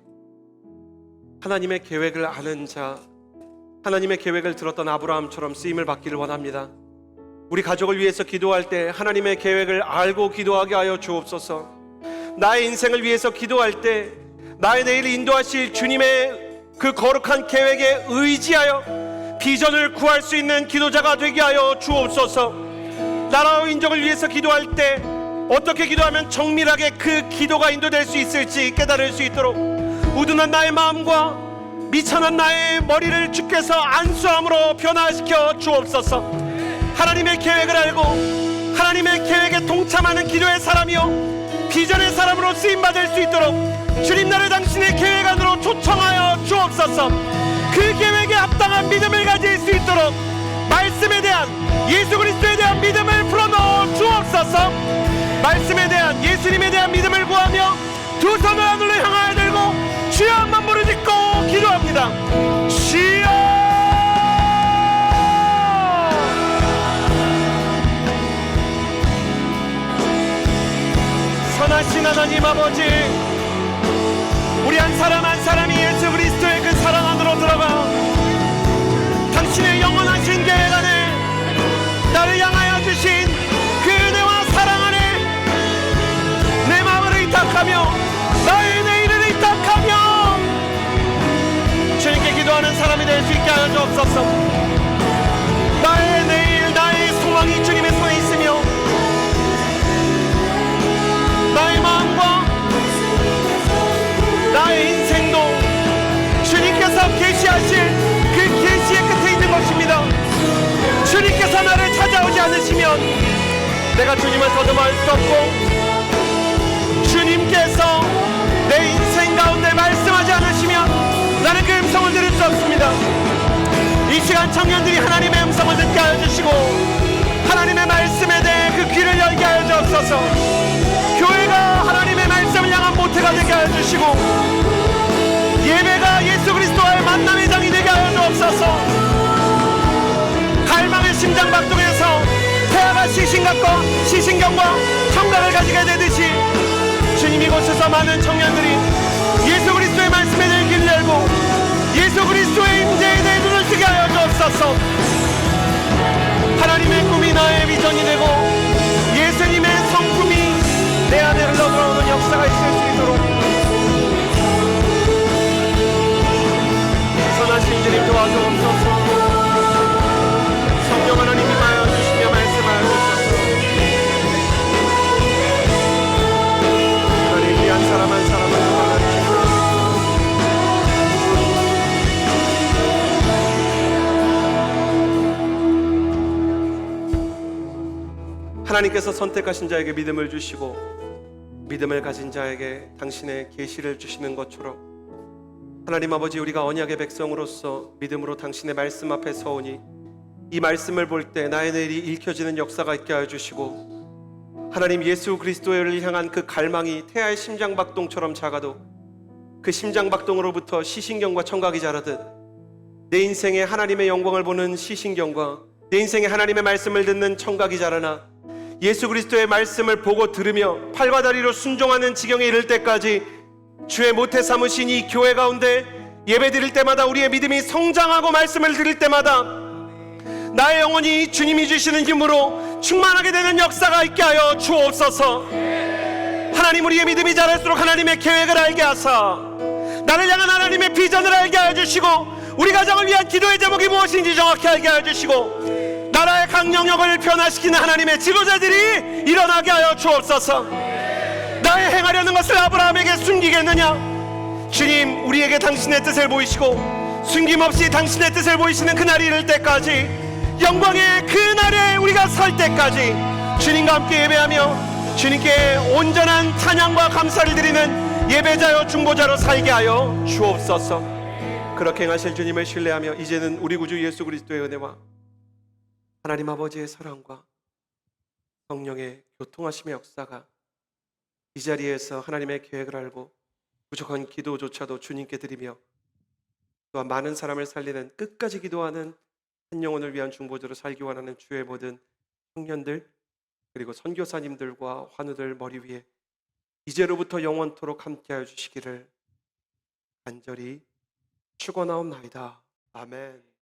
하나님의 계획을 아는 자, 하나님의 계획을 들었던 아브라함처럼 쓰임을 받기를 원합니다. 우리 가족을 위해서 기도할 때 하나님의 계획을 알고 기도하게 하여 주옵소서. 나의 인생을 위해서 기도할 때 나의 내일을 인도하실 주님의 그 거룩한 계획에 의지하여 비전을 구할 수 있는 기도자가 되게 하여 주옵소서. 나라와 인족을 위해서 기도할 때 어떻게 기도하면 정밀하게 그 기도가 인도될 수 있을지 깨달을 수 있도록 우둔한 나의 마음과 미천한 나의 머리를 주께서 안수함으로 변화시켜 주옵소서. 하나님의 계획을 알고 하나님의 계획에 동참하는 기도의 사람이요 비전의 사람으로 쓰임받을 수 있도록 주님, 나를 당신의 계획 안으로 초청하여 주옵소서. 그 계획에 합당한 믿음을 가질 수 있도록 말씀에 대한, 예수 그리스도에 대한 믿음을 불어넣어 주옵소서. 말씀에 대한, 예수님에 대한 믿음을 구하며 두 손을 하늘로 향하여 들고 주여 한번 부르짖고 기도합니다. 주여! 선하신 하나님 아버지, 우리 한 사람 한 사람이 예수 그리스도의 그 사랑 안으로 들어가 당신의 영원하신 계획 안에 나를 향하여 주신 그 은혜와 사랑 안에 내 마음을 의탁하며 나의 내일을 의탁하며 주님께 기도하는 사람이 될 수 있게 하여 주옵소서. 나의 내일, 나의 소망이 주님의 손에 있으며 나의 마음과 나의 인생도 주님께서 계시하실 그 계시의 끝에 있는 것입니다. 주님께서 나를 찾아오지 않으시면 내가 주님을 더듬어할 수 없고, 주님께서 내 인생 가운데 말씀하지 않으시면 나는 그 음성을 들을 수 없습니다. 이 시간 청년들이 하나님의 음성을 듣게 하여 주시고 하나님의 말씀에 대해 그 귀를 열게 하여 주옵소서. 교회가 하나님의 말씀을 향한 모태가 되게 하여 주시고 예배가 예수 그리스도와의 만남의 장이 되게 하여 주옵소서. 갈망의 심장박동에서 태아가 시신경과 청각을 가지게 되듯이 주님 이곳에서 많은 청년들이 예수 그리스도의 말씀에 대해 길을 열고 예수 그리스도의 임재에 대해 눈을 뜨게 하여 주옵소서. 하나님의 꿈이 나의 비전이 되고 예수님의 성품이 내 안에 흘러들어오는 역사가 있을 수 있도록 선하신 주님 도와주옵소서. 성령 하나님 임하여 주시며 말씀하여 주소서. 하나님 위한 사람 한 사람을 도와주시고 하나님께서 선택하신 자에게 믿음을 주시고 믿음을 가진 자에게 당신의 계시를 주시는 것처럼 하나님 아버지, 우리가 언약의 백성으로서 믿음으로 당신의 말씀 앞에 서오니 이 말씀을 볼 때 나의 내일이 읽혀지는 역사가 있게 하여 주시고 하나님 예수 그리스도를 향한 그 갈망이 태아의 심장박동처럼 작아도 그 심장박동으로부터 시신경과 청각이 자라듯 내 인생에 하나님의 영광을 보는 시신경과 내 인생에 하나님의 말씀을 듣는 청각이 자라나 예수 그리스도의 말씀을 보고 들으며 팔과 다리로 순종하는 지경에 이를 때까지 주의 모태 삼으신 이 교회 가운데 예배 드릴 때마다 우리의 믿음이 성장하고 말씀을 들을 때마다 나의 영혼이 주님이 주시는 힘으로 충만하게 되는 역사가 있게 하여 주옵소서. 하나님, 우리의 믿음이 자랄수록 하나님의 계획을 알게 하사 나를 향한 하나님의 비전을 알게 하여 주시고 우리 가정을 위한 기도의 제목이 무엇인지 정확히 알게 하여 주시고 나라의 강령력을 변화시키는 하나님의 지도자들이 일어나게 하여 주옵소서. 나의 행하려는 것을 아브라함에게 숨기겠느냐? 주님, 우리에게 당신의 뜻을 보이시고 숨김없이 당신의 뜻을 보이시는 그날이 이를 때까지 영광의 그날에 우리가 설 때까지 주님과 함께 예배하며 주님께 온전한 찬양과 감사를 드리는 예배자요 중보자로 살게 하여 주옵소서. 그렇게 행하실 주님을 신뢰하며 이제는 우리 구주 예수 그리스도의 은혜와 하나님 아버지의 사랑과 성령의 교통하심의 역사가 이 자리에서 하나님의 계획을 알고 부족한 기도조차도 주님께 드리며 또한 많은 사람을 살리는 끝까지 기도하는 한 영혼을 위한 중보자로 살기 원하는 주의 모든 청년들 그리고 선교사님들과 환우들 머리 위에 이제로부터 영원토록 함께하여 주시기를 간절히 축원하옵나이다. 아멘.